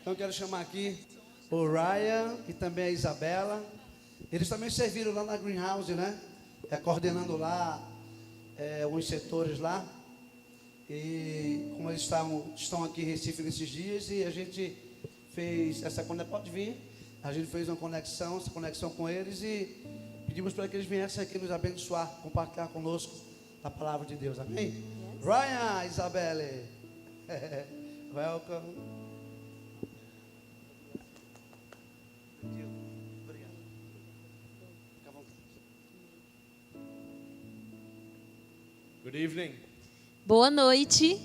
Então eu quero chamar aqui o Ryan e também a Isabela. Eles também serviram lá na Greenhouse, né? Coordenando lá alguns setores lá. E como eles estão aqui em Recife nesses dias, e a gente fez essa conexão, pode vir, a gente fez essa conexão com eles e pedimos para que eles viessem aqui nos abençoar, compartilhar conosco a palavra de Deus, amém? Yes. Ryan, Isabelle, welcome. Good evening. Boa noite.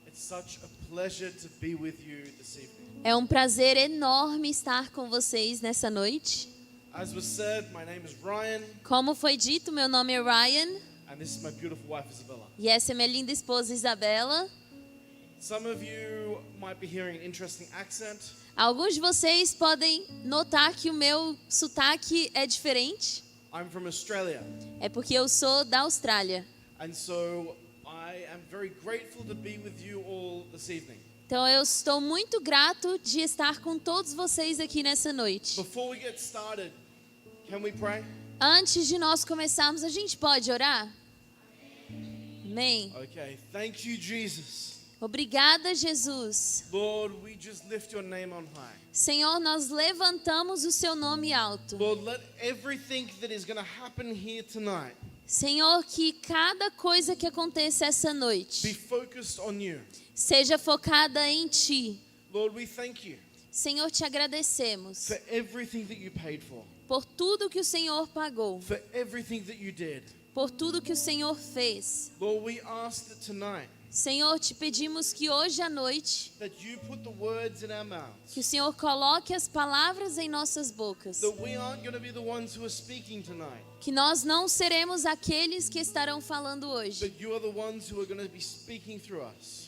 It's such a pleasure to be with you this evening. É um prazer enorme estar com vocês nessa noite. As was said, my name is Ryan, Como foi dito, meu nome é Ryan and this is my beautiful wife Isabella. e essa é minha linda esposa Isabela. Some of you might be hearing an interesting accent. Alguns de vocês podem notar que o meu sotaque é diferente. I'm from Australia, É porque eu sou da Austrália. and so I am very grateful to be with you all this evening. Então eu estou muito grato de estar com todos vocês aqui nessa noite. Before we get started, can we pray? Antes de nós começarmos, a gente pode orar? Amém. Okay, thank you, Jesus. Obrigada, Jesus. Lord, we just lift your name on high. Senhor, nós levantamos o seu nome alto. Lord, let everything that is going to happen here tonight Senhor, que cada coisa que aconteça essa be noite focused on you. seja focada em Ti. Lord, we thank you Senhor, te agradecemos for everything that you paid for, por tudo que o Senhor pagou, for everything that you did. por tudo que o Senhor fez. Lord, we ask that tonight Senhor, te pedimos que hoje à noite, that you put the words in our mouths, que o Senhor coloque as palavras em nossas bocas. that we aren't going to be the ones who are speaking tonight, Que nós não seremos aqueles que estarão falando hoje, but you are the ones who are going to be speaking through us.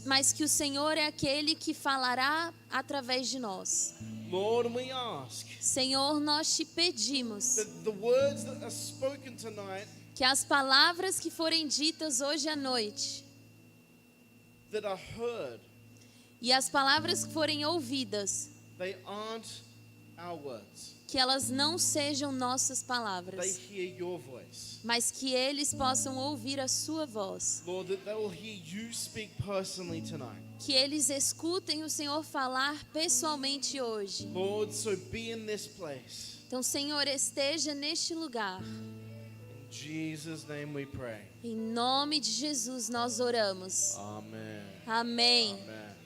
mas que o Senhor é aquele que falará através de nós. Lord, we ask Senhor, nós te pedimos that the words that are spoken tonight, que as palavras que forem ditas hoje à noite that are heard, e as palavras que forem ouvidas, they aren't our words. que elas não sejam nossas They palavras, hear your voice. mas que eles possam ouvir a sua voz. Lord, that they will hear you speak personally tonight. Que eles escutem o Senhor falar pessoalmente hoje. Lord, so be in this place. Então, Senhor, esteja neste lugar. In Jesus' name we pray. Em nome de Jesus nós oramos. Amen. Amém. Amen.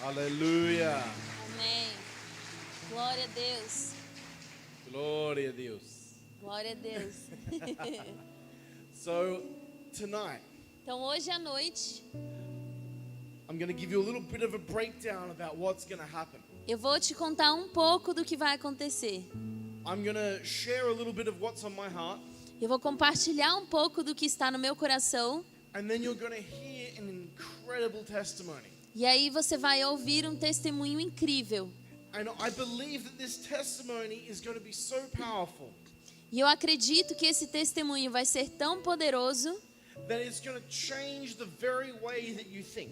Hallelujah. Amém. Glória a Deus. Glória a Deus. Glória a Deus. So, tonight, Então, hoje à noite, I'm going to give you a little bit of a breakdown about what's going to happen. eu vou te contar um pouco do que vai acontecer. I'm going to share a little bit of what's on my heart, Eu vou compartilhar um pouco do que está no meu coração. and then you're going to hear an incredible testimony. E aí você vai ouvir um testemunho incrível. And I believe that this testimony is going to be so powerful E eu acredito que esse testemunho vai ser tão poderoso that it's going to change the very way that you think.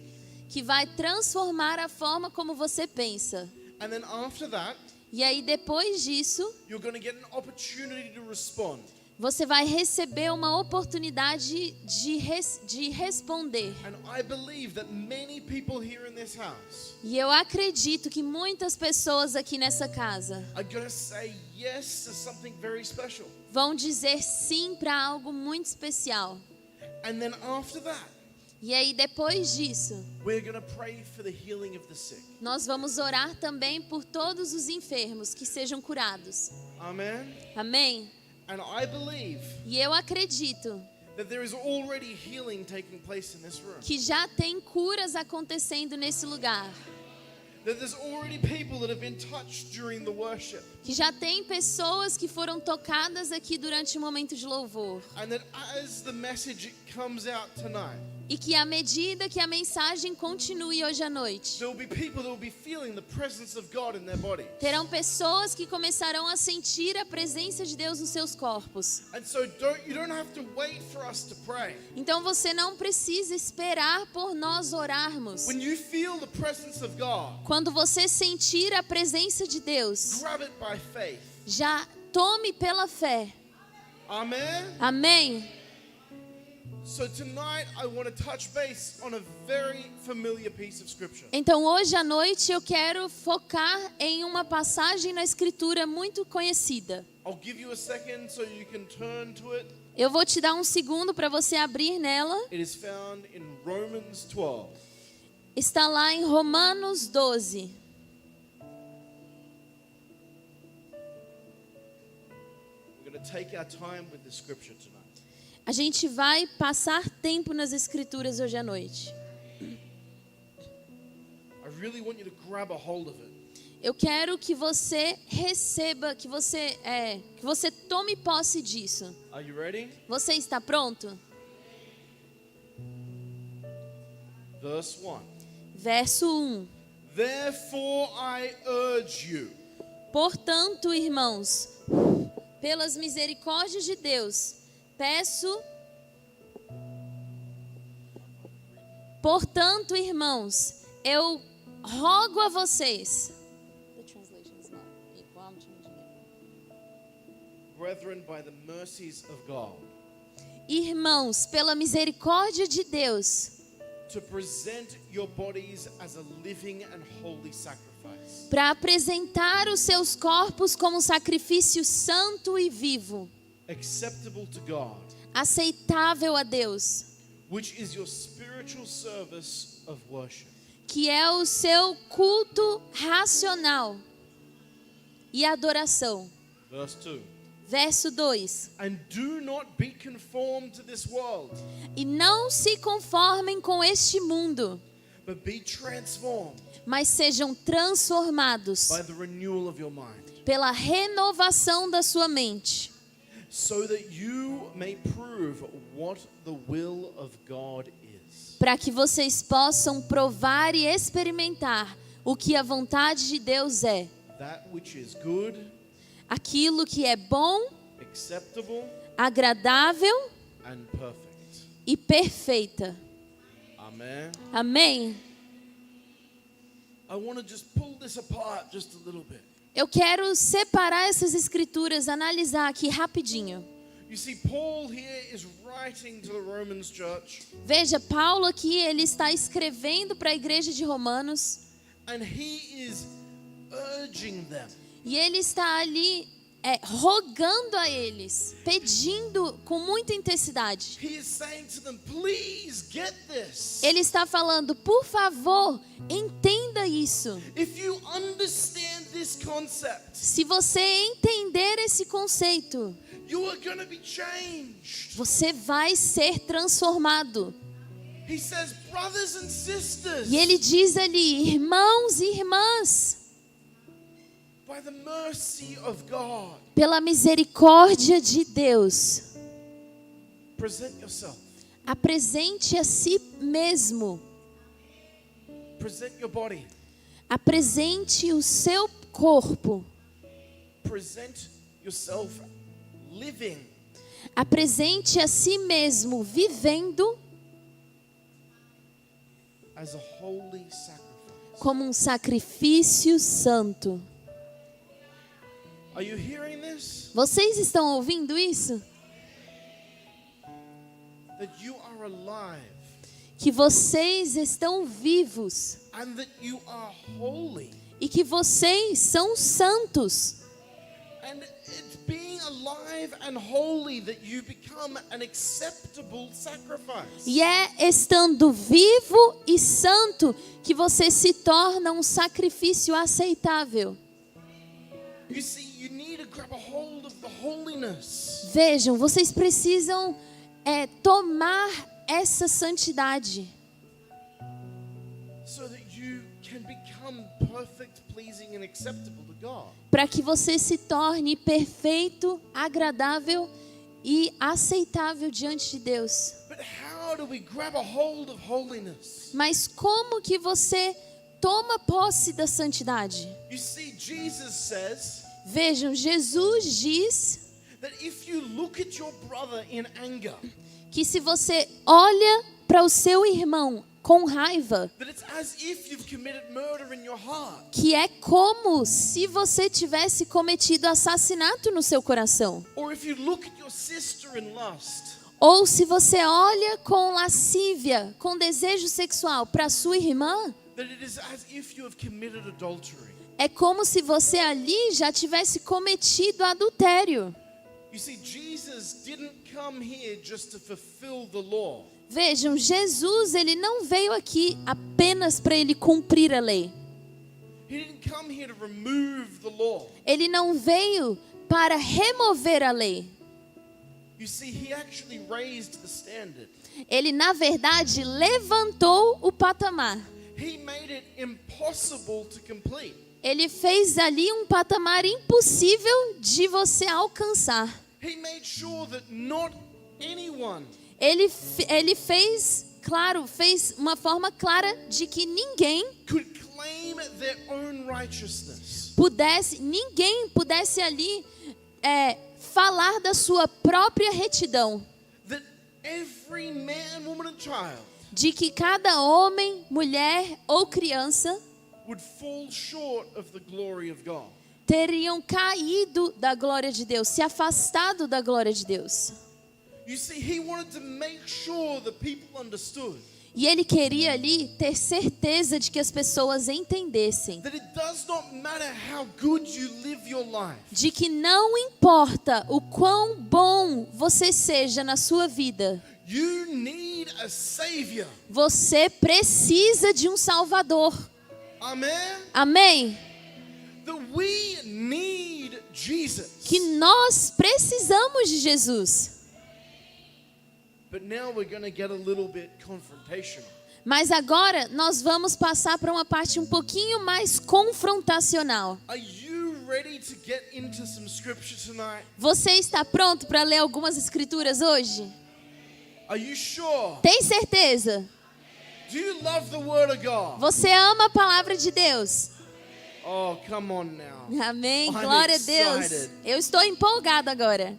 que vai transformar a forma como você pensa. And then after that, E aí depois disso, you're going to get an opportunity to respond. você vai receber uma oportunidade de responder. And I believe that many people here in this house E eu acredito que muitas pessoas aqui nessa casa are going to say yes to something very special. vão dizer sim para algo muito especial. And then after that, E aí depois disso, we're going to pray for the healing of the sick. nós vamos orar também por todos os enfermos que sejam curados. Amen. Amém? And I believe E eu acredito that there is already healing taking place in this room. que já tem curas acontecendo nesse lugar. That there's already people that have been touched during the worship. Que já tem pessoas que foram tocadas aqui durante o momento de louvor. And that as the message comes out tonight, E que à medida que a mensagem continue hoje à noite, there will be people that will be feeling the presence of God in their body. terão pessoas que começarão a sentir a presença de Deus nos seus corpos. And so you don't have to wait for us to pray. Então você não precisa esperar por nós orarmos. When you feel the presence of God, Quando você sentir a presença de Deus, grab it by faith. já tome pela fé. Amen. Amém? So tonight I want to touch base on a very familiar piece of scripture. Então hoje à noite eu quero focar em uma passagem na Escritura muito conhecida. I'll give you a second so you can turn to it. Eu vou te dar um segundo para você abrir nela. It is found in Romans 12. Está lá em Romanos 12. We're going to take our time with the scripture tonight. A gente vai passar tempo nas Escrituras hoje à noite. I really want you to grab a hold of it. Eu quero que você receba, que você tome posse disso. Are you ready? Você está pronto? Verse 1. Verso 1. Therefore I urge you. Portanto, irmãos, pelas misericórdias de Deus, peço. Portanto, irmãos, eu rogo a vocês. Brethren, by the mercies of God, Irmãos, pela misericórdia de Deus, to present your bodies as a living and holy sacrifice, para apresentar os seus corpos como sacrifício santo e vivo, acceptable to God, aceitável a Deus, which is your spiritual service of worship. que é o seu culto racional e adoração. Verse 2. Verso 2. And do not be conformed to this world, E não se conformem com este mundo, but be transformed mas sejam transformados by the renewal of your mind, pela renovação da sua mente, so that you may prove what the will of God is. para que vocês possam provar e experimentar o que a vontade de Deus é, That which is good, aquilo que é bom, acceptable, agradável and perfect. e perfeita. Amen. Amém? I want to just pull this apart just a little bit. Eu quero separar essas escrituras, analisar aqui rapidinho. You see, Paul here is writing to the Romans church, Veja, Paulo aqui, ele está escrevendo para a igreja de Romanos and he is urging them. e ele está ali rogando a eles, pedindo com muita intensidade. He is saying to them, please get this. Ele está falando, por favor, entenda isso. If you understand this concept, Se você entender esse conceito, you are going to be changed. você vai ser transformado. He says, brothers and sisters, E ele diz ali, irmãos e irmãs, by the mercy of God, pela misericórdia de Deus, present yourself. apresente a si mesmo, Present your body. apresente o seu corpo, Present yourself living apresente a si mesmo, vivendo as a holy sacrifice. como um sacrifício santo. Are you hearing this? Vocês estão ouvindo isso? That you are alive Que vocês estão vivos and that you are holy. e que vocês são santos. And it's being alive and holy that you become an acceptable sacrifice. E é estando vivo e santo que você se torna um sacrifício aceitável. You see, you need to grab a hold of the holiness. Vejam, vocês precisam tomar essa santidade So that you can become perfect, pleasing and acceptable to God. para que você se torne perfeito, agradável e aceitável diante de Deus. But how do we grab a hold of holiness? Mas como que você toma posse da santidade? You see, Jesus says Vejam, Jesus diz that if you look at your brother in anger, que se você olha para o seu irmão com raiva, that it's as if you've committed murder in your heart. que é como se você tivesse cometido assassinato no seu coração. Or if you look at your sister in lust, Ou se você olha com lascívia, com desejo sexual para sua irmã, that it is as if you have committed adultery. é como se você ali já tivesse cometido adultério. You see, Jesus didn't come here just to fulfill the law. Vejam, Jesus, ele não veio aqui apenas para ele cumprir a lei. He didn't come here to remove the law. Ele não veio para remover a lei. You see, he actually raised the standard. Ele, na verdade, levantou o patamar. He made it impossible to complete. Ele fez ali um patamar impossível de você alcançar. He made sure that not anyone Ele fez, claro, fez uma forma clara de que ninguém could claim their own righteousness. ninguém pudesse ali falar da sua própria retidão. That every man, woman and child De que cada homem, mulher ou criança would fall short of the glory of God. teriam caído da glória de Deus, se afastado da glória de Deus. You see, he wanted to make sure that people understood E ele queria ali ter certeza de que as pessoas entendessem. that it does not matter how good you live your life. De que não importa o quão bom você seja na sua vida, You need a savior. você precisa de um Salvador. Amen. Amém? That we need Jesus. Que nós precisamos de Jesus. But now we're going to get a little bit confrontational. Mas agora nós vamos passar para uma parte um pouquinho mais confrontacional. Are you ready to get into some scripture tonight? Você está pronto para ler algumas escrituras hoje? Are you sure? Tem certeza? Do you love the word of God? Você ama a palavra de Deus? Oh, come on now. Amém. I'm Glória a Deus. excited. Eu estou empolgado agora.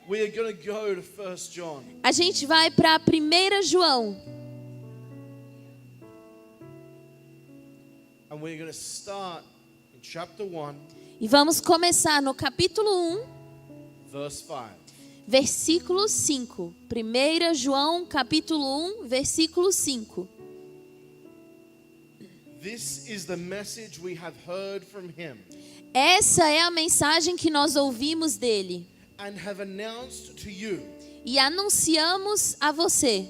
We are going to go to 1 John. A gente vai para 1 João. And we're going to start in chapter 1, E vamos começar no capítulo 1, verse 5. versículo 5. 1 João, capítulo 1, versículo 5. This is the message we have heard from him Essa é a mensagem que nós ouvimos dele and have announced to you, e anunciamos a você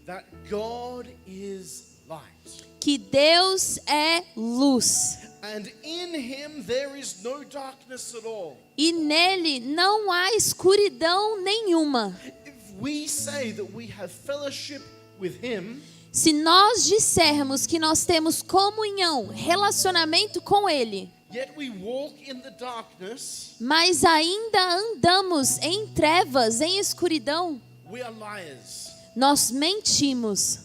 that God is light. que Deus é luz And in him there is no darkness at all. e nele não há escuridão nenhuma. If we say that we have fellowship with him, Se nós dissermos que nós temos comunhão, relacionamento com ele, yet we walk in the darkness, mas ainda andamos em trevas, em escuridão, we are liars nós mentimos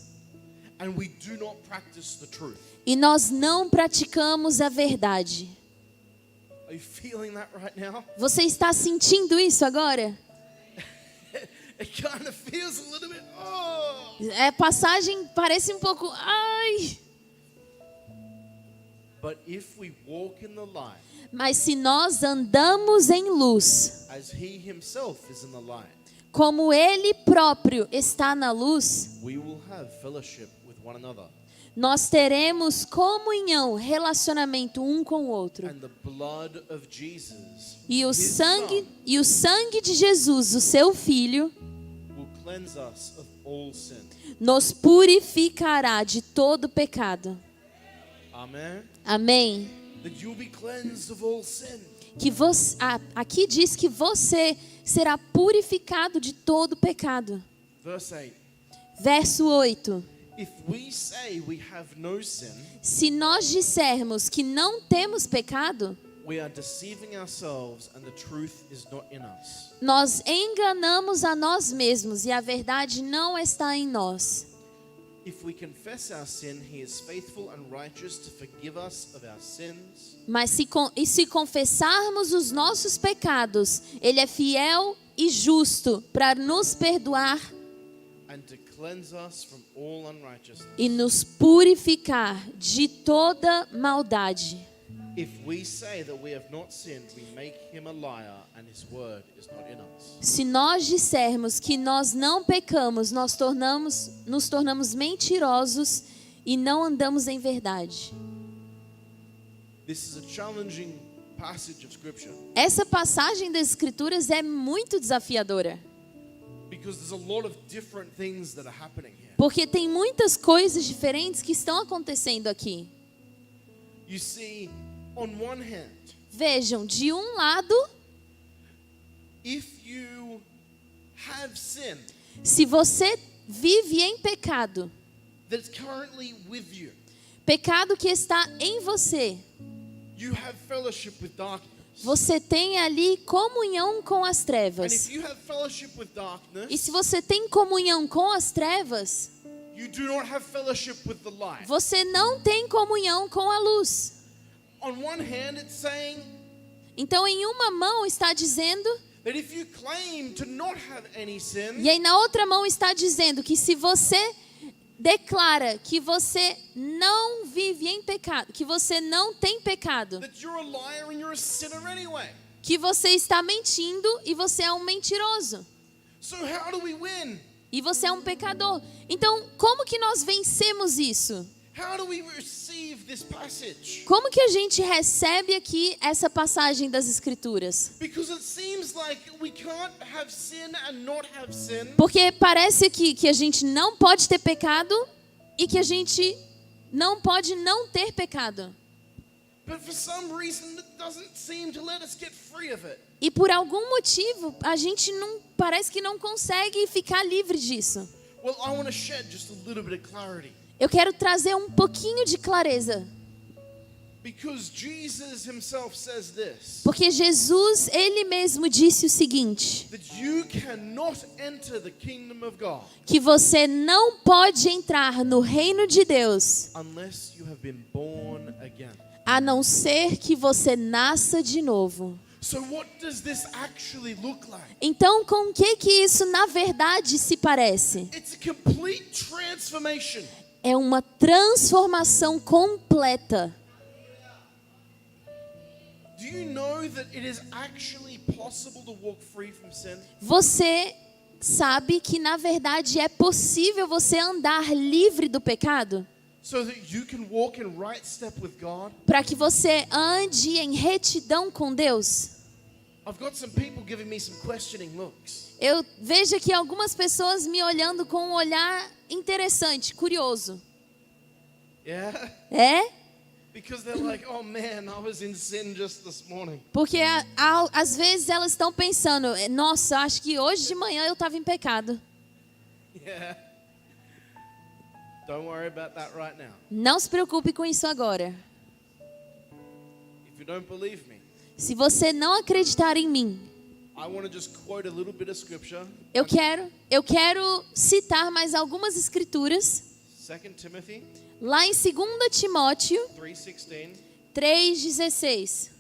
and we do not practice the truth. e nós não praticamos a verdade. Are you feeling that right now? Você está sentindo isso agora? It kind of feels a little bit, oh. Passagem parece um pouco, ai. But if we walk in the light, Mas se nós andamos em luz, as he himself is in the light, como ele próprio está na luz, we will have fellowship with one another. nós teremos comunhão, relacionamento um com o outro. And the blood of Jesus, E o his sangue, Son, e o sangue de Jesus, o seu filho, will cleanse us of all sin. nos purificará de todo pecado. Amen. Amém. That you'll be cleansed of all sin. Que você, aqui diz que você será purificado de todo pecado. Verse 8. Verso 8. If we say we have no sin, Se nós dissermos que não temos pecado, we are deceiving ourselves and the truth is not in us. Nós enganamos a nós mesmos e a verdade não está em nós. If we confess our sin, he is faithful and righteous to forgive us of our sins Mas se confessarmos os nossos pecados, Ele é fiel e justo para nos perdoar and to cleanse us from all unrighteousness. e nos purificar de toda maldade. If we say that we have not sinned, we make him a liar and his word is not in us. Se nós dissermos que nós não pecamos, nos tornamos mentirosos e não andamos em verdade. This is a challenging passage of scripture Essa passagem das Escrituras é muito desafiadora, because there's a lot of different things that are happening here. porque tem muitas coisas diferentes que estão acontecendo aqui. You see, on one hand, Vejam, de um lado, if you have sin se você vive em pecado, that's currently with you, pecado que está em você, you have fellowship with darkness. você tem ali comunhão com as And if trevas. you have fellowship with E darkness, se você tem comunhão com as trevas, you do not have fellowship with the light. você não tem comunhão com a luz. On one hand, it's saying Então, em uma mão está dizendo, that if you claim to not have any sin, e aí na outra mão está dizendo que se você declara que você não vive em pecado, que você não tem pecado, that you're a liar and you're a sinner anyway. que você está mentindo e você é um mentiroso. So how do we win? E você é um pecador. Então, como que nós vencemos isso? How do we receive this passage? Como que a gente recebe aqui essa passagem das Escrituras? Because it seems like we can't have sin and not have sin. Porque parece que a gente não pode ter pecado e que a gente não pode não ter pecado. But for some reason it doesn't seem to let us get free of it. E por algum motivo, a gente não parece que não consegue ficar livre disso. Well, I want to shed just a little bit of clarity. Eu quero trazer um pouquinho de clareza. Because Jesus himself says this, Porque Jesus, Ele mesmo disse o seguinte, that you cannot enter the kingdom of God que você não pode entrar no reino de Deus, unless you have been born again. a não ser que você nasça de novo. So what does this actually look like? Então, com o que isso na verdade se parece? It's a complete transformation. É uma transformação completa. Do you know that it is actually possible to walk free from sin? Você sabe que na verdade é possível você andar livre do pecado? So that you can walk in right step with God? Para que você ande em retidão com Deus? I've got some people giving me some questioning looks. Eu vejo aqui algumas pessoas me olhando com um olhar interessante, curioso. Yeah? É? Because they're like, oh man, I was in sin just this morning. Porque às vezes elas estão pensando, nossa, acho que hoje de manhã eu estava em pecado. Yeah. Don't worry about that right now. Não se preocupe com isso agora. If you don't believe me, Se você não acreditar em mim, I want to just quote a little bit of scripture. eu quero citar mais algumas escrituras. 2 Timothy Lá em 2 Timóteo 3:16. 3,16.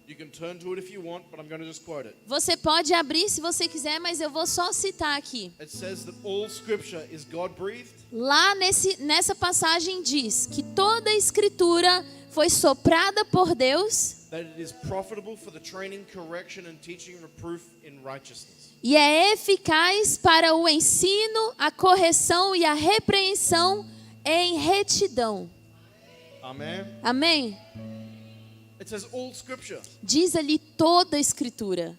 You can turn to it if you want, but I'm going to just quote it. Você pode abrir se você quiser, mas eu vou só citar aqui. It says that all scripture is God-breathed Lá nessa passagem diz que toda a escritura foi soprada por Deus that it is profitable for the training, correction, and teaching, reproof in righteousness. e é eficaz para o ensino, a correção e a repreensão em retidão. Amen. Amém? It says all scripture Diz ali toda a escritura.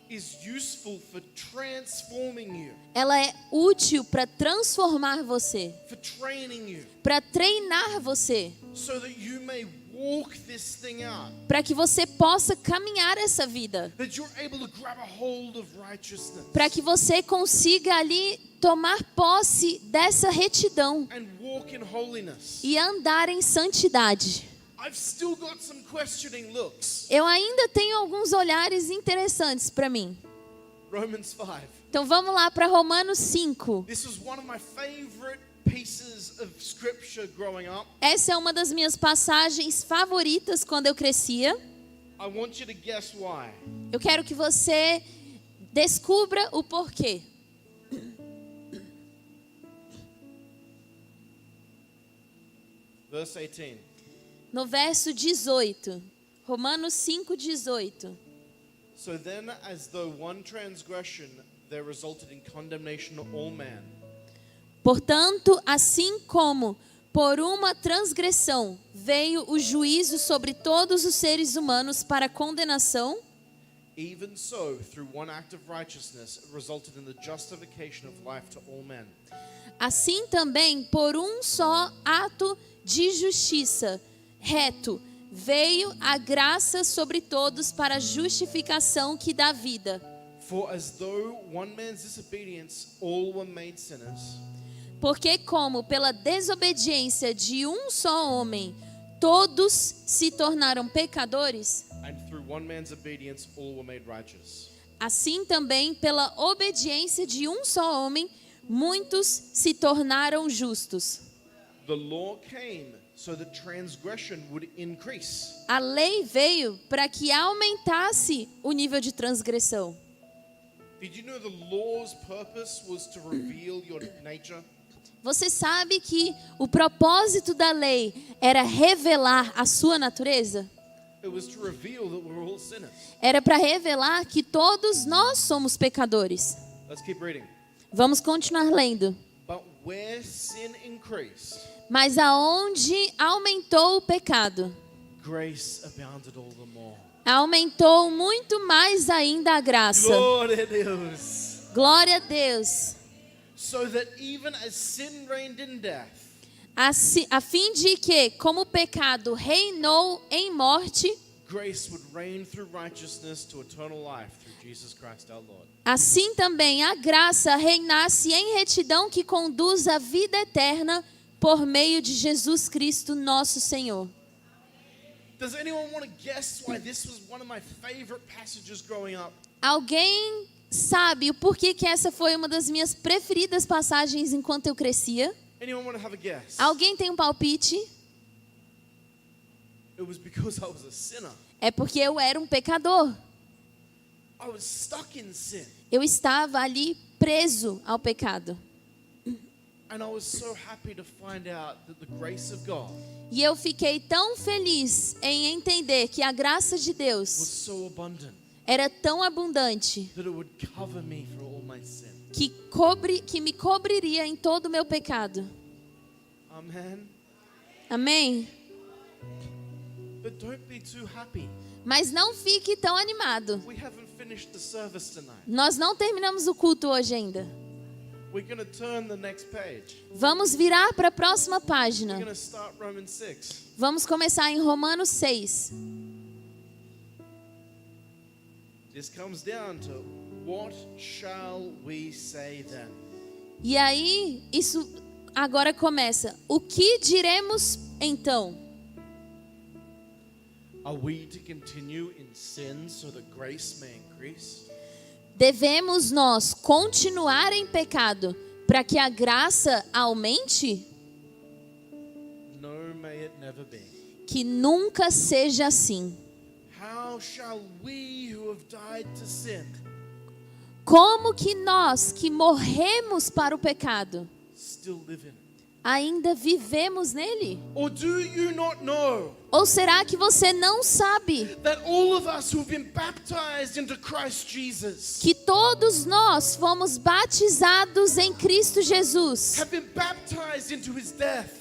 is useful for transforming you, Ela é útil para transformar você, for training you, para treinar você, so that you may walk this thing out, para que você possa caminhar essa vida, that you're able to grab a hold of righteousness para que você consiga ali tomar posse dessa retidão and walk in holiness. e andar em santidade. I've still got some questioning looks. Eu ainda tenho alguns olhares interessantes para mim. Romans 5. Então vamos lá para Romanos 5. This was one of my favorite pieces of scripture growing up. Essa é uma das minhas passagens favoritas quando eu crescia. I want you to guess why. Eu quero que você descubra o porquê. Verse 18. No verso 18. Romanos 5:18. So then, as though one transgression there resulted in condemnation to all men, Portanto, assim como por uma transgressão veio o juízo sobre todos os seres humanos para condenação, even so, through one act of righteousness, it resulted in the justification of life to all men. assim também por um só ato de justiça reto veio a graça sobre todos para a justificação que dá vida. For as though one man's disobedience all were made sinners, Porque como pela desobediência de um só homem todos se tornaram pecadores, and through one man's obedience all were made righteous. assim também pela obediência de um só homem muitos se tornaram justos. The law came so that transgression would increase. A lei veio para que aumentasse o nível de transgressão. Did you know the law's purpose was to reveal your nature? Você sabe que o propósito da lei era revelar a sua natureza? It was to reveal that we're all sinners. Era para revelar que todos nós somos pecadores. Let's keep reading. Vamos continuar lendo. But where sin increased, Mas aonde aumentou o pecado, grace abounded all the more. aumentou muito mais ainda a graça. Glória a Deus. Glória a Deus. So that even as sin reigned in death, A fim de que, como o pecado reinou em morte, grace would reign through righteousness to eternal life through Jesus Christ our Lord. assim também a graça reinasse em retidão que conduz à vida eterna por meio de Jesus Cristo, nosso Senhor. Does anyone want to guess why this was one of my favorite passages growing up? Alguém sabe o porquê que essa foi uma das minhas preferidas passagens enquanto eu crescia? Anyone want to have a guess? Alguém tem um palpite? It was because I was a sinner. É porque eu era um pecador. I was stuck in sin. Eu estava ali preso ao pecado. And I was so happy to find out that the grace of God E eu fiquei tão feliz em entender que a graça de was Deus so abundant era tão abundante that it would cover me for all my sin. que me cobriria em todo o meu pecado. Amen. Amém? But don't be too happy. Mas não fique tão animado. We haven't finished the service tonight. Nós não terminamos o culto hoje ainda. We're going to turn the next page. Vamos virar para a próxima We're página. going to start Romans 6. Vamos começar em Romanos 6. This comes down to what shall we say then? E aí, isso agora começa. O que diremos então? Are we to continue in sin so that grace may increase? Devemos nós continuar em pecado para que a graça aumente? No, may it never be. Que nunca seja assim. How shall we who have died to sin Como que nós que morremos para o pecado still live in it? ainda vivemos nele? Or do you not know Ou será que você não sabe that all of us who've been baptized into Christ Jesus que todos nós fomos batizados em Cristo Jesus? have been baptized into his death?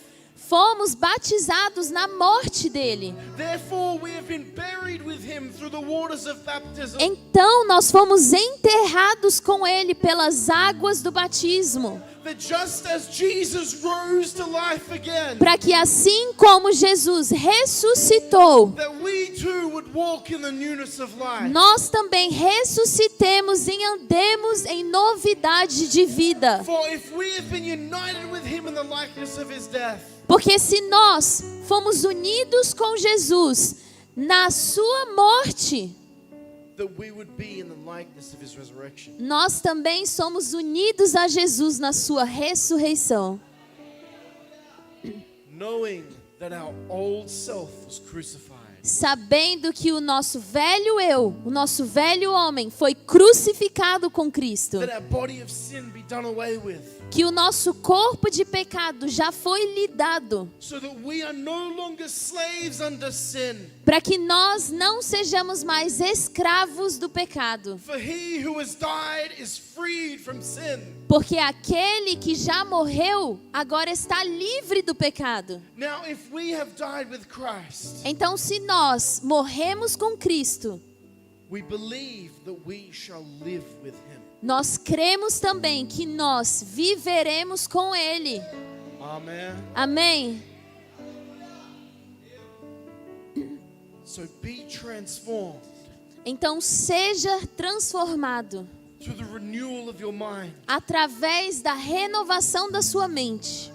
Fomos batizados na morte dele. Therefore we have been buried with him through the waters of baptism, Então nós fomos enterrados com ele pelas águas do batismo, that just as Jesus rose to life again, para que assim como Jesus ressuscitou, that we too would walk in the newness of life. nós também ressuscitemos e andemos em novidade de vida. For if we have been united with him in the likeness of his death, Porque se nós fomos unidos com Jesus na sua morte, that we would be in the likeness of his resurrection. nós também somos unidos a Jesus na sua ressurreição. Knowing that our old self was crucified. Sabendo que o nosso velho eu, o nosso velho homem foi crucificado com Cristo. That our body of sin be done away with. Que o nosso corpo de pecado já foi lhe dado. So that we are no longer slaves under sin. Para que nós não sejamos mais escravos do pecado. For he who has died is freed from sin. Porque aquele que já morreu agora está livre do pecado. Now if we have died with Christ, Então, se nós morremos com Cristo, we believe that we shall live with him. nós cremos também que nós viveremos com Ele. Amen. Amém? So be transformed Então, seja transformado through the renewal of your mind. através da renovação da sua mente.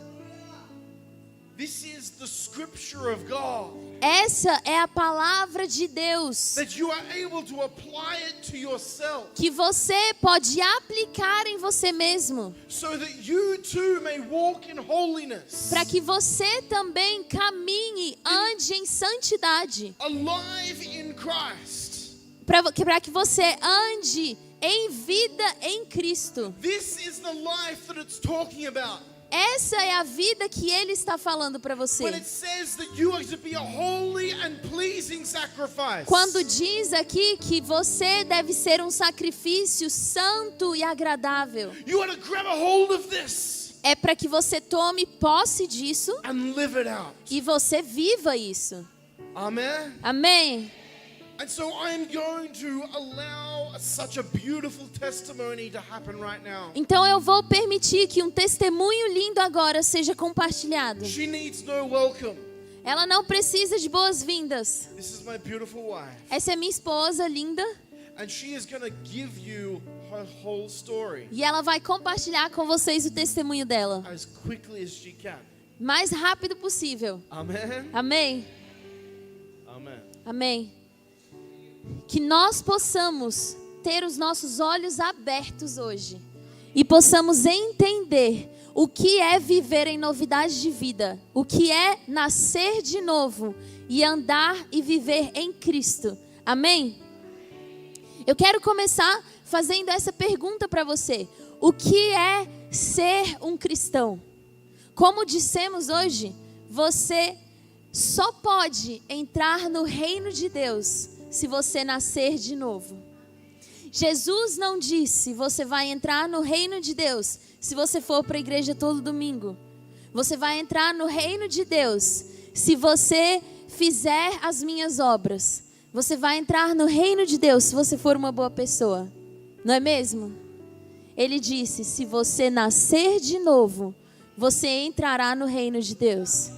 This is the scripture of God. Essa é a palavra de Deus That you are able to apply it to yourself. que você pode aplicar em você mesmo, So that you too may walk in holiness. para que você também caminhe, ande em santidade, Alive in Christ. para que você ande em vida em Cristo. This is the life that it's talking about. Essa é a vida que Ele está falando para você. When it says that you are to be a holy and pleasing sacrifice. Quando diz aqui que você deve ser um sacrifício santo e agradável, You are to grab a hold of this é para que você tome posse disso and live it out. e você viva isso. Amen. Amém? And so I'm going to allow such a beautiful testimony to happen right now. Então eu vou permitir que um testemunho lindo agora seja compartilhado. She needs no welcome. Ela não precisa de boas-vindas. This is my beautiful wife. Essa é minha esposa linda And she is going to give you her whole story e ela vai compartilhar com vocês o testemunho dela, as quickly as she can. mais rápido possível. Amen. Amém? Amen. Amém. Que nós possamos ter os nossos olhos abertos hoje e possamos entender o que é viver em novidade de vida, o que é nascer de novo e andar e viver em Cristo. Amém? Eu quero começar fazendo essa pergunta para você. O que é ser um cristão? Como dissemos hoje, você só pode entrar no reino de Deus se você nascer de novo. Jesus não disse, você vai entrar no reino de Deus se você for para a igreja todo domingo. Você vai entrar no reino de Deus se você fizer as minhas obras. Você vai entrar no reino de Deus se você for uma boa pessoa. Não é mesmo? Ele disse, se você nascer de novo, você entrará no reino de Deus.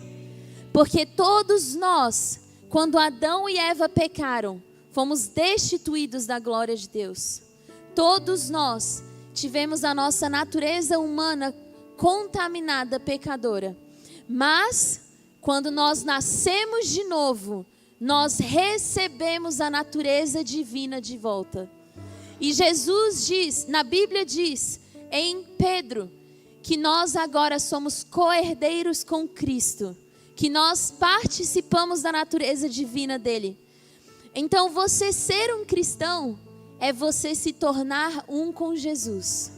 Porque todos nós, quando Adão e Eva pecaram, fomos destituídos da glória de Deus. Todos nós tivemos a nossa natureza humana contaminada, pecadora. Mas, quando nós nascemos de novo, nós recebemos a natureza divina de volta. E Jesus diz, na Bíblia diz, em Pedro, que nós agora somos co-herdeiros com Cristo, que nós participamos da natureza divina dele. Então, você ser um cristão é você se tornar um com Jesus.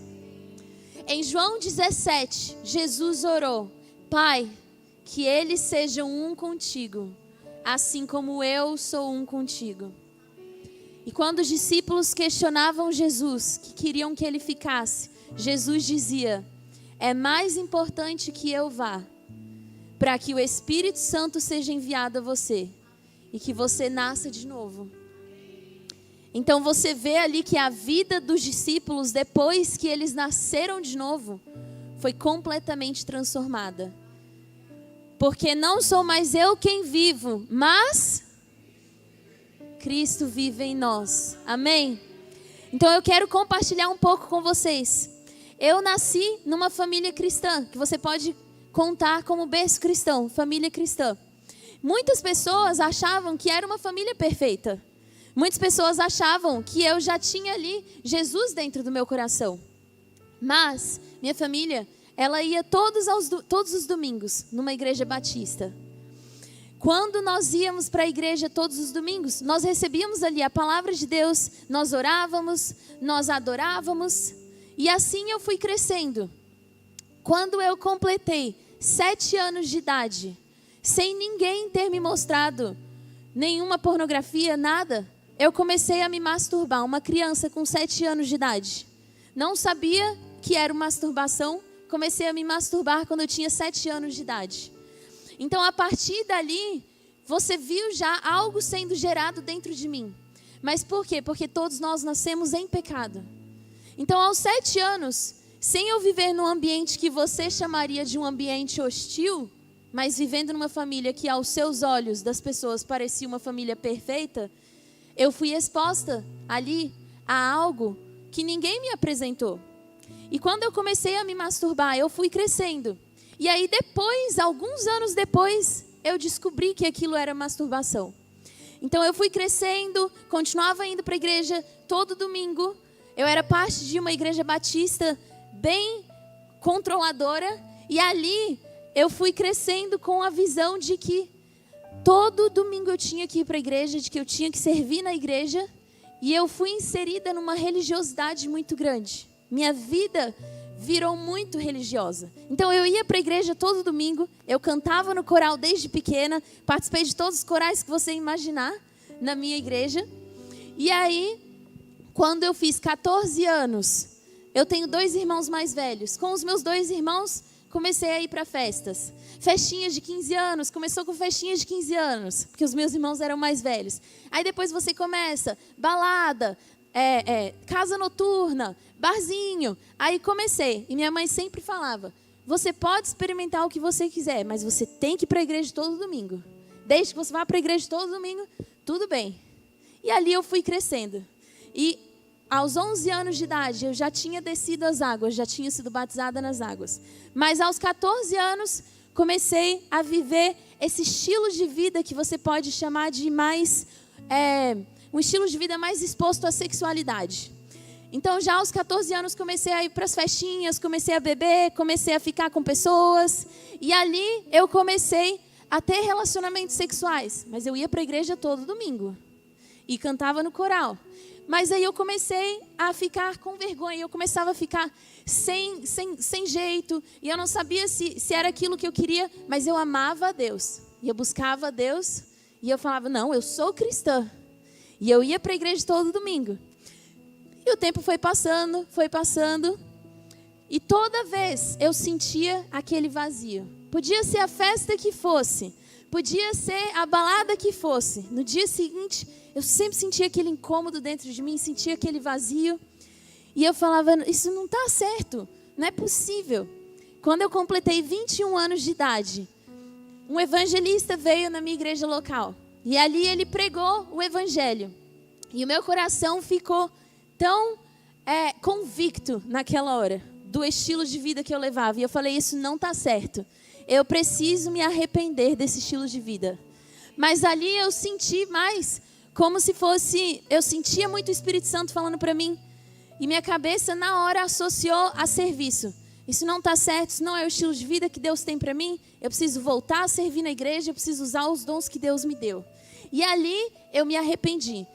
Em João 17, Jesus orou, Pai, que eles sejam um contigo, assim como eu sou um contigo. E quando os discípulos questionavam Jesus, que queriam que ele ficasse, Jesus dizia, é mais importante que eu vá, para que o Espírito Santo seja enviado a você e que você nasça de novo. Então você vê ali que a vida dos discípulos, depois que eles nasceram de novo, foi completamente transformada. Porque não sou mais eu quem vivo, mas Cristo vive em nós. Amém? Então eu quero compartilhar um pouco com vocês. Eu nasci numa família cristã, que você pode contar como berço cristão, família cristã. Muitas pessoas achavam que era uma família perfeita. Muitas pessoas achavam que eu já tinha ali Jesus dentro do meu coração. Mas minha família, ela ia todos os domingos numa igreja batista. Quando nós íamos para a igreja todos os domingos, nós recebíamos ali a palavra de Deus, nós orávamos, nós adorávamos, e assim eu fui crescendo. Quando eu completei 7 anos de idade, sem ninguém ter me mostrado nenhuma pornografia, nada, eu comecei a me masturbar. Uma criança com 7 anos de idade. Não sabia que era masturbação, comecei a me masturbar quando eu tinha 7 anos de idade. Então, a partir dali, você viu já algo sendo gerado dentro de mim. Mas por quê? Porque todos nós nascemos em pecado. Então, aos 7 anos, sem eu viver num ambiente que você chamaria de um ambiente hostil, mas vivendo numa família que aos seus olhos das pessoas parecia uma família perfeita, eu fui exposta ali a algo que ninguém me apresentou. E quando eu comecei a me masturbar, eu fui crescendo. E aí depois, alguns anos depois, eu descobri que aquilo era masturbação. Então eu fui crescendo, continuava indo para a igreja todo domingo. Eu era parte de uma igreja batista bem controladora. E ali eu fui crescendo com a visão de que todo domingo eu tinha que ir para a igreja, de que eu tinha que servir na igreja. E eu fui inserida numa religiosidade muito grande. Minha vida virou muito religiosa. Então eu ia para a igreja todo domingo, eu cantava no coral desde pequena, participei de todos os corais que você imaginar na minha igreja. E aí, quando eu fiz 14 anos, eu tenho 2 irmãos mais velhos. Com os meus 2 irmãos, comecei a ir para festas. Festinhas de 15 anos, começou com festinhas de 15 anos, porque os meus irmãos eram mais velhos. Aí depois você começa, balada, casa noturna, barzinho. Aí comecei, e minha mãe sempre falava, você pode experimentar o que você quiser, mas você tem que ir para a igreja todo domingo. Desde que você vá para a igreja todo domingo, tudo bem. E ali eu fui crescendo. E aos 11 anos de idade, eu já tinha descido as águas, já tinha sido batizada nas águas. Mas aos 14 anos, comecei a viver esse estilo de vida que você pode chamar de mais... um estilo de vida mais exposto à sexualidade. Então, já aos 14 anos, comecei a ir para as festinhas, comecei a beber, comecei a ficar com pessoas. E ali, eu comecei a ter relacionamentos sexuais. Mas eu ia para a igreja todo domingo. E cantava no coral. Mas aí eu comecei a ficar com vergonha. Eu começava a ficar sem jeito. E eu não sabia se era aquilo que eu queria. Mas eu amava a Deus. E eu buscava a Deus. E eu falava, não, eu sou cristã. E eu ia para a igreja todo domingo. E o tempo foi passando. E toda vez eu sentia aquele vazio. Podia ser a festa que fosse. Podia ser a balada que fosse. No dia seguinte, eu sempre sentia aquele incômodo dentro de mim. Sentia aquele vazio. E eu falava, isso não está certo. Não é possível. Quando eu completei 21 anos de idade, um evangelista veio na minha igreja local. E ali ele pregou o evangelho. E o meu coração ficou tão convicto naquela hora do estilo de vida que eu levava. E eu falei, isso não está certo. Eu preciso me arrepender desse estilo de vida. Mas ali eu senti mais como se fosse... Eu sentia muito o Espírito Santo falando para mim. E minha cabeça na hora associou a serviço. Isso não está certo, isso não é o estilo de vida que Deus tem para mim. Eu preciso voltar a servir na igreja, eu preciso usar os dons que Deus me deu. E ali eu me arrependi.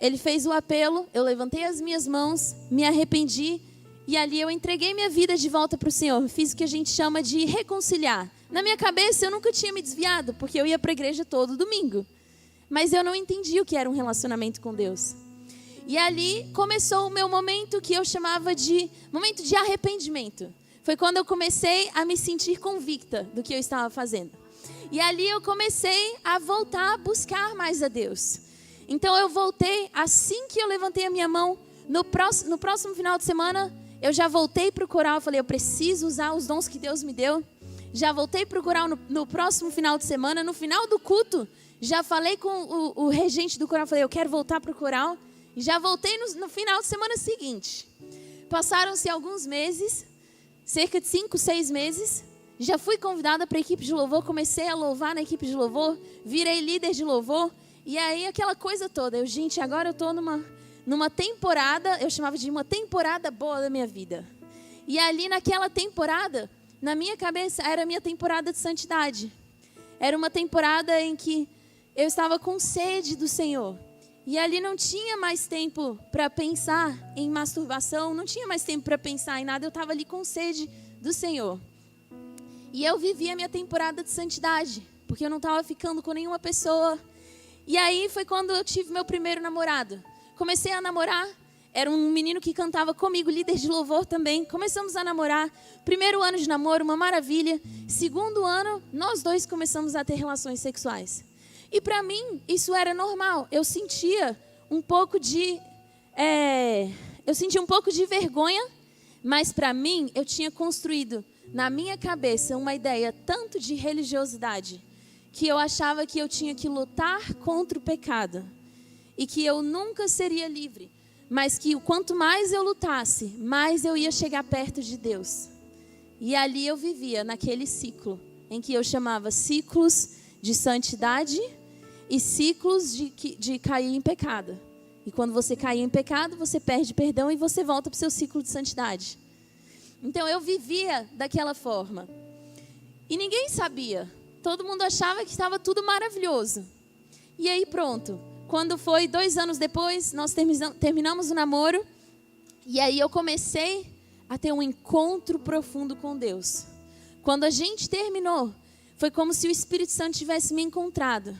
Ele fez o apelo, eu levantei as minhas mãos, me arrependi. E ali eu entreguei minha vida de volta para o Senhor. Fiz o que a gente chama de reconciliar. Na minha cabeça eu nunca tinha me desviado, porque eu ia para a igreja todo domingo. Mas eu não entendi o que era um relacionamento com Deus. E ali começou o meu momento que eu chamava de momento de arrependimento. Foi quando eu comecei a me sentir convicta do que eu estava fazendo. E ali eu comecei a voltar a buscar mais a Deus. Então eu voltei, assim que eu levantei a minha mão, no próximo final de semana, eu já voltei para o coral, eu falei, eu preciso usar os dons que Deus me deu. Já voltei para o coral no próximo final de semana. No final do culto, já falei com o regente do coral. Falei, eu quero voltar para o coral. E já voltei no final de semana seguinte. Passaram-se alguns meses, cerca de 5, 6 meses. Já fui convidada para a equipe de louvor. Comecei a louvar na equipe de louvor. Virei líder de louvor. E aí aquela coisa toda. Gente, agora eu estou numa temporada. Eu chamava de uma temporada boa da minha vida. E ali naquela temporada, na minha cabeça, era a minha temporada de santidade. Era uma temporada em que eu estava com sede do Senhor. E ali não tinha mais tempo para pensar em masturbação, não tinha mais tempo para pensar em nada. Eu estava ali com sede do Senhor. E eu vivia a minha temporada de santidade, porque eu não estava ficando com nenhuma pessoa. E aí foi quando eu tive meu primeiro namorado. Comecei a namorar. Era um menino que cantava comigo, líder de louvor também. Começamos a namorar. Primeiro ano de namoro, uma maravilha. Segundo ano, nós dois começamos a ter relações sexuais. E para mim, isso era normal. Eu sentia um pouco de vergonha, mas para mim, eu tinha construído na minha cabeça uma ideia tanto de religiosidade, que eu achava que eu tinha que lutar contra o pecado e que eu nunca seria livre. Mas que quanto mais eu lutasse, mais eu ia chegar perto de Deus. E ali eu vivia naquele ciclo, em que eu chamava ciclos de santidade e ciclos de cair em pecado. E quando você cair em pecado, você perde perdão e você volta para o seu ciclo de santidade. Então eu vivia daquela forma. E ninguém sabia. Todo mundo achava que estava tudo maravilhoso. E aí pronto. Quando foi 2 anos depois, nós terminamos o namoro. E aí eu comecei a ter um encontro profundo com Deus. Quando a gente terminou, foi como se o Espírito Santo tivesse me encontrado.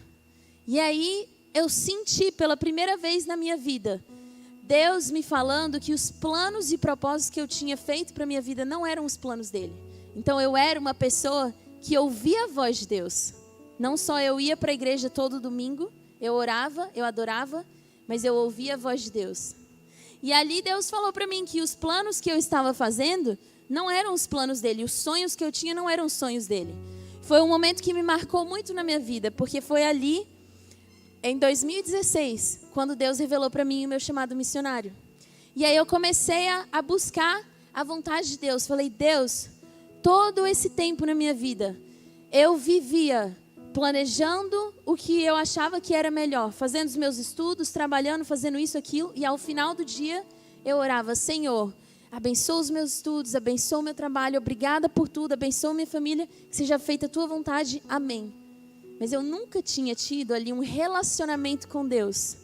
E aí eu senti pela primeira vez na minha vida, Deus me falando que os planos e propósitos que eu tinha feito para a minha vida não eram os planos dele. Então eu era uma pessoa que ouvia a voz de Deus. Não só eu ia para a igreja todo domingo, eu orava, eu adorava, mas eu ouvia a voz de Deus. E ali Deus falou para mim que os planos que eu estava fazendo não eram os planos dele. Os sonhos que eu tinha não eram os sonhos dele. Foi um momento que me marcou muito na minha vida, porque foi ali, em 2016, quando Deus revelou para mim o meu chamado missionário. E aí eu comecei a buscar a vontade de Deus. Falei, Deus, todo esse tempo na minha vida, eu vivia planejando o que eu achava que era melhor, fazendo os meus estudos, trabalhando, fazendo isso, aquilo, e ao final do dia eu orava, Senhor, abençoa os meus estudos, abençoa o meu trabalho, obrigada por tudo, abençoa minha família, que seja feita a tua vontade, amém. Mas eu nunca tinha tido ali um relacionamento com Deus,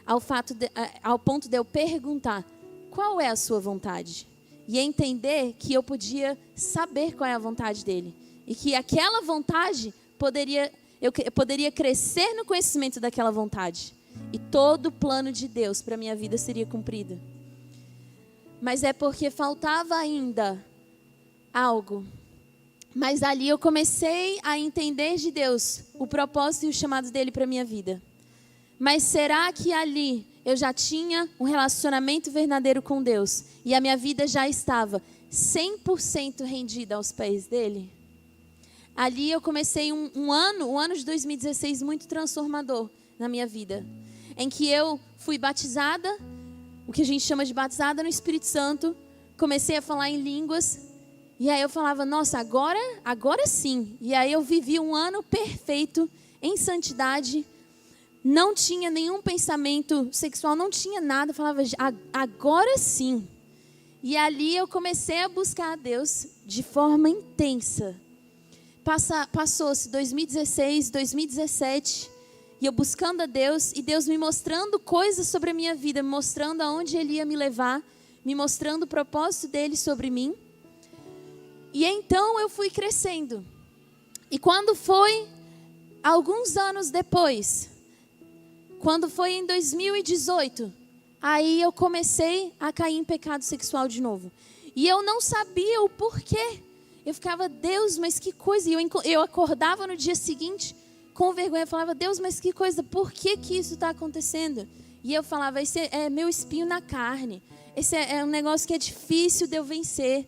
ao ponto de eu perguntar, qual é a sua vontade? E entender que eu podia saber qual é a vontade dele, e que aquela vontade eu poderia crescer no conhecimento daquela vontade. E todo o plano de Deus para a minha vida seria cumprido. Mas é porque faltava ainda algo. Mas ali eu comecei a entender de Deus o propósito e o chamado dele para a minha vida. Mas será que ali eu já tinha um relacionamento verdadeiro com Deus? E a minha vida já estava 100% rendida aos pés dele? Ali eu comecei o ano de 2016 muito transformador na minha vida. Em que eu fui batizada, o que a gente chama de batizada no Espírito Santo. Comecei a falar em línguas. E aí eu falava, nossa, agora sim. E aí eu vivi um ano perfeito, em santidade. Não tinha nenhum pensamento sexual, não tinha nada. Eu falava, agora sim. E ali eu comecei a buscar a Deus de forma intensa. Passou-se 2016, 2017, e eu buscando a Deus, e Deus me mostrando coisas sobre a minha vida, me mostrando aonde Ele ia me levar, me mostrando o propósito dEle sobre mim. E então eu fui crescendo. E quando foi, alguns anos depois, quando foi em 2018, aí eu comecei a cair em pecado sexual de novo. E eu não sabia o porquê. Eu ficava, Deus, mas que coisa. E eu acordava no dia seguinte com vergonha. Eu falava, Deus, mas que coisa. Por que isso está acontecendo? E eu falava, esse é meu espinho na carne. Esse é um negócio que é difícil de eu vencer.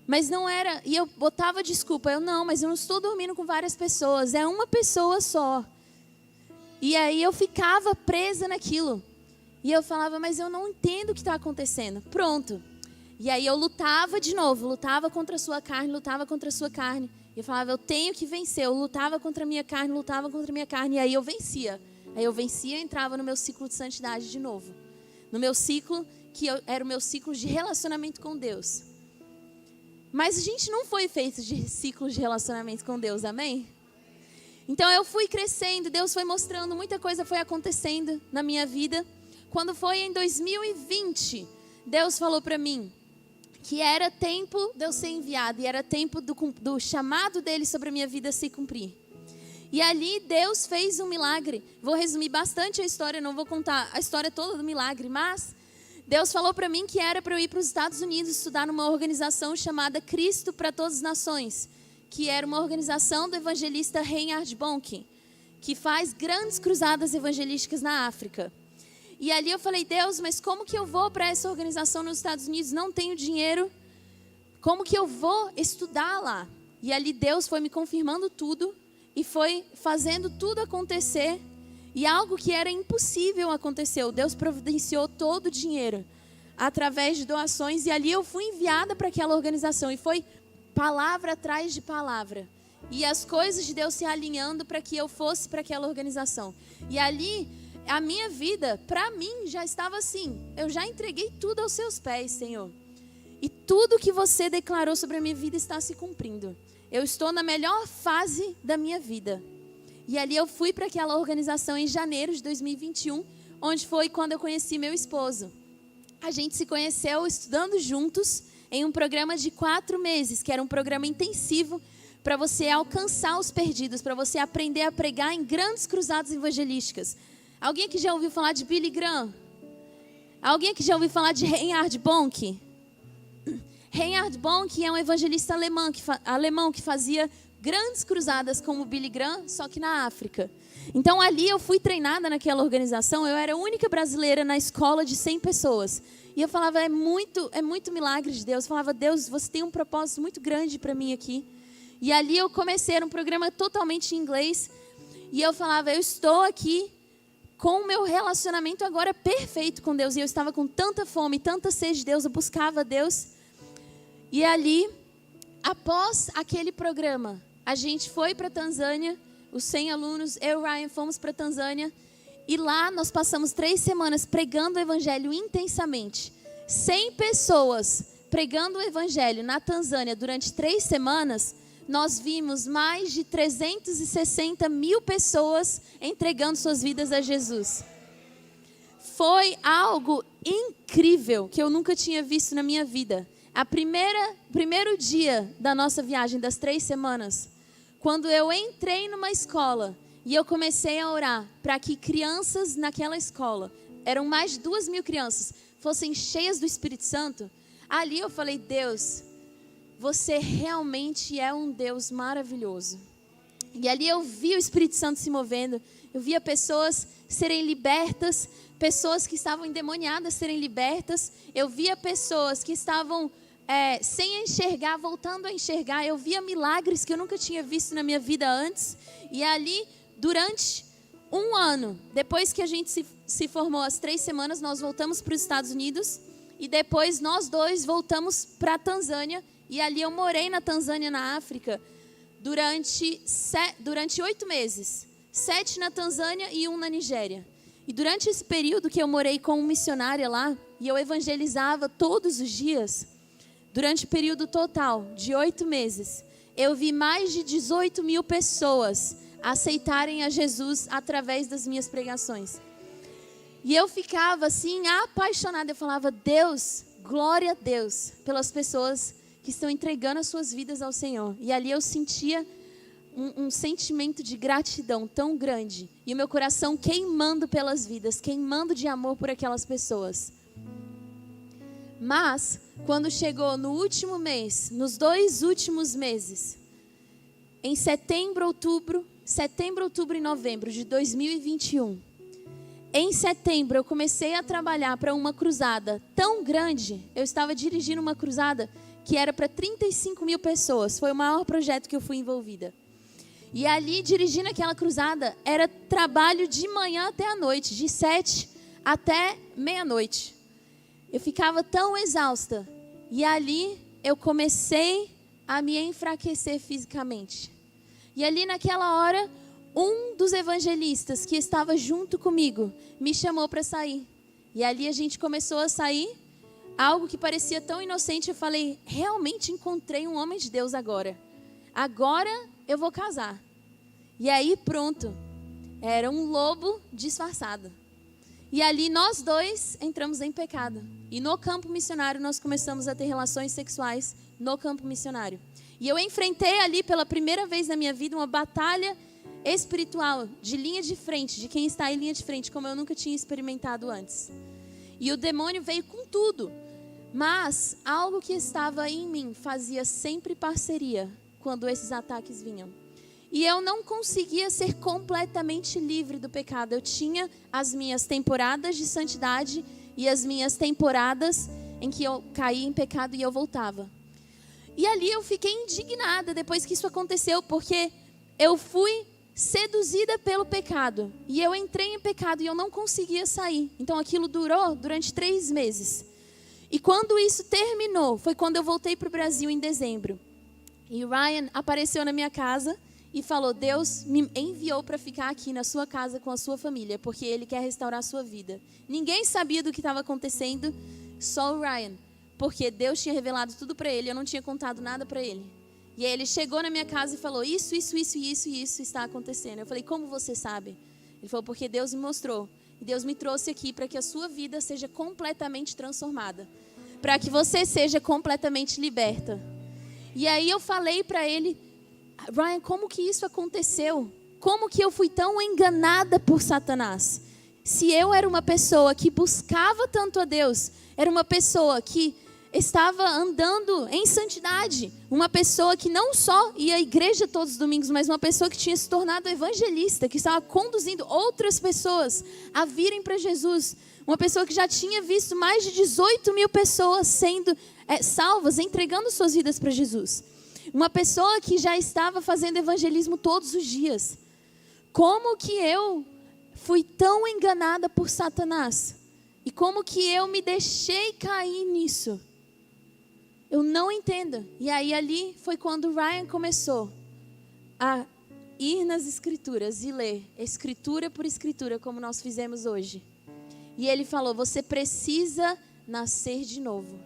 Mas não era, e eu botava desculpa, mas eu não estou dormindo com várias pessoas, é uma pessoa só. E aí eu ficava presa naquilo. E eu falava, mas eu não entendo o que está acontecendo. Pronto. E aí eu lutava de novo, lutava contra a sua carne, lutava contra a sua carne. E eu falava, eu tenho que vencer. Eu lutava contra a minha carne, lutava contra a minha carne. E aí eu vencia. Aí eu vencia e entrava no meu ciclo de santidade de novo. No meu ciclo, era o meu ciclo de relacionamento com Deus. Mas a gente não foi feito de ciclos de relacionamento com Deus, amém? Então eu fui crescendo, Deus foi mostrando, muita coisa foi acontecendo na minha vida. Quando foi em 2020, Deus falou para mim que era tempo de eu ser enviado e era tempo do chamado dele sobre a minha vida se cumprir. E ali Deus fez um milagre. Vou resumir bastante a história, não vou contar a história toda do milagre, mas Deus falou para mim que era para eu ir para os Estados Unidos estudar numa organização chamada Cristo para Todas as Nações, que era uma organização do evangelista Reinhard Bonnke, que faz grandes cruzadas evangelísticas na África. E ali eu falei, Deus, mas como que eu vou para essa organização nos Estados Unidos? Não tenho dinheiro. Como que eu vou estudar lá? E ali Deus foi me confirmando tudo e foi fazendo tudo acontecer. E algo que era impossível aconteceu. Deus providenciou todo o dinheiro através de doações. E ali eu fui enviada para aquela organização. E foi palavra atrás de palavra. E as coisas de Deus se alinhando para que eu fosse para aquela organização. E ali a minha vida, para mim, já estava assim. Eu já entreguei tudo aos seus pés, Senhor. E tudo que você declarou sobre a minha vida está se cumprindo. Eu estou na melhor fase da minha vida. E ali eu fui para aquela organização em janeiro de 2021, onde foi quando eu conheci meu esposo. A gente se conheceu estudando juntos em um programa de 4 meses, que era um programa intensivo para você alcançar os perdidos, para você aprender a pregar em grandes cruzadas evangelísticas. Alguém aqui já ouviu falar de Billy Graham? Alguém aqui já ouviu falar de Reinhard Bonnke? Reinhard Bonnke é um evangelista alemão que fazia grandes cruzadas como Billy Graham, só que na África. Então ali eu fui treinada naquela organização, eu era a única brasileira na escola de 100 pessoas. E eu falava, é muito milagre de Deus. Eu falava, Deus, você tem um propósito muito grande para mim aqui. E ali eu comecei, era um programa totalmente em inglês. E eu falava, eu estou aqui com o meu relacionamento agora perfeito com Deus. E eu estava com tanta fome, tanta sede de Deus, eu buscava Deus. E ali, após aquele programa, a gente foi para Tanzânia, os 100 alunos, eu e o Ryan fomos para Tanzânia. E lá nós passamos 3 semanas pregando o evangelho intensamente. 100 pessoas pregando o evangelho na Tanzânia durante 3 semanas. Nós vimos mais de 360 mil pessoas entregando suas vidas a Jesus. Foi algo incrível que eu nunca tinha visto na minha vida. Primeiro dia da nossa viagem, das 3 semanas, quando eu entrei numa escola e eu comecei a orar para que crianças naquela escola, eram mais de 2.000 crianças, fossem cheias do Espírito Santo, ali eu falei, Deus, você realmente é um Deus maravilhoso. E ali eu vi o Espírito Santo se movendo, eu via pessoas serem libertas, pessoas que estavam endemoniadas serem libertas, eu via pessoas que estavam sem enxergar, voltando a enxergar, eu via milagres que eu nunca tinha visto na minha vida antes. E ali, durante 1 ano, depois que a gente se formou, as 3 semanas, nós voltamos para os Estados Unidos, e depois nós 2 voltamos para a Tanzânia, e ali eu morei na Tanzânia, na África, durante 8 meses, 7 na Tanzânia e 1 na Nigéria. E durante esse período que eu morei como missionária lá, e eu evangelizava todos os dias, durante o período total de 8 meses, eu vi mais de 18 mil pessoas aceitarem a Jesus através das minhas pregações. E eu ficava assim, apaixonada. Eu falava, Deus, glória a Deus, pelas pessoas que estão entregando as suas vidas ao Senhor. E ali eu sentia um sentimento de gratidão tão grande. E o meu coração queimando pelas vidas, queimando de amor por aquelas pessoas. Mas, quando chegou no último mês, nos 2 últimos meses, em setembro, outubro e novembro de 2021, em setembro eu comecei a trabalhar para uma cruzada tão grande, eu estava dirigindo uma cruzada que era para 35 mil pessoas. Foi o maior projeto que eu fui envolvida. E ali, dirigindo aquela cruzada, era trabalho de manhã até a noite, de 7 até meia-noite. Eu ficava tão exausta. E ali eu comecei a me enfraquecer fisicamente. E ali naquela hora, um dos evangelistas que estava junto comigo me chamou para sair. E ali a gente começou a sair, algo que parecia tão inocente. Eu falei, realmente encontrei um homem de Deus agora. Agora eu vou casar. E aí pronto, era um lobo disfarçado. E ali nós dois entramos em pecado. E no campo missionário nós começamos a ter relações sexuais no campo missionário. E eu enfrentei ali pela primeira vez na minha vida uma batalha espiritual, de linha de frente, de quem está em linha de frente, como eu nunca tinha experimentado antes. E o demônio veio com tudo. Mas algo que estava em mim fazia sempre parceria quando esses ataques vinham. E eu não conseguia ser completamente livre do pecado. Eu tinha as minhas temporadas de santidade e as minhas temporadas em que eu caí em pecado e eu voltava. E ali eu fiquei indignada depois que isso aconteceu, porque eu fui seduzida pelo pecado. E eu entrei em pecado e eu não conseguia sair. Então aquilo durou durante 3 meses. E quando isso terminou, foi quando eu voltei para o Brasil em dezembro. E o Ryan apareceu na minha casa e falou, Deus me enviou para ficar aqui na sua casa com a sua família, porque Ele quer restaurar a sua vida. Ninguém sabia do que estava acontecendo, só o Ryan. Porque Deus tinha revelado tudo para ele, eu não tinha contado nada para ele. E aí ele chegou na minha casa e falou, isso está acontecendo. Eu falei, como você sabe? Ele falou, porque Deus me mostrou. E Deus me trouxe aqui para que a sua vida seja completamente transformada. Para que você seja completamente liberta. E aí eu falei para ele, Ryan, como que isso aconteceu? Como que eu fui tão enganada por Satanás? Se eu era uma pessoa que buscava tanto a Deus, era uma pessoa que estava andando em santidade, uma pessoa que não só ia à igreja todos os domingos, mas uma pessoa que tinha se tornado evangelista, que estava conduzindo outras pessoas a virem para Jesus, uma pessoa que já tinha visto mais de 18 mil pessoas sendo salvas, entregando suas vidas para Jesus, uma pessoa que já estava fazendo evangelismo todos os dias. Como que eu fui tão enganada por Satanás? E como que eu me deixei cair nisso? Eu não entendo. E aí ali foi quando o Ryan começou a ir nas escrituras e ler escritura por escritura, como nós fizemos hoje. E ele falou, você precisa nascer de novo.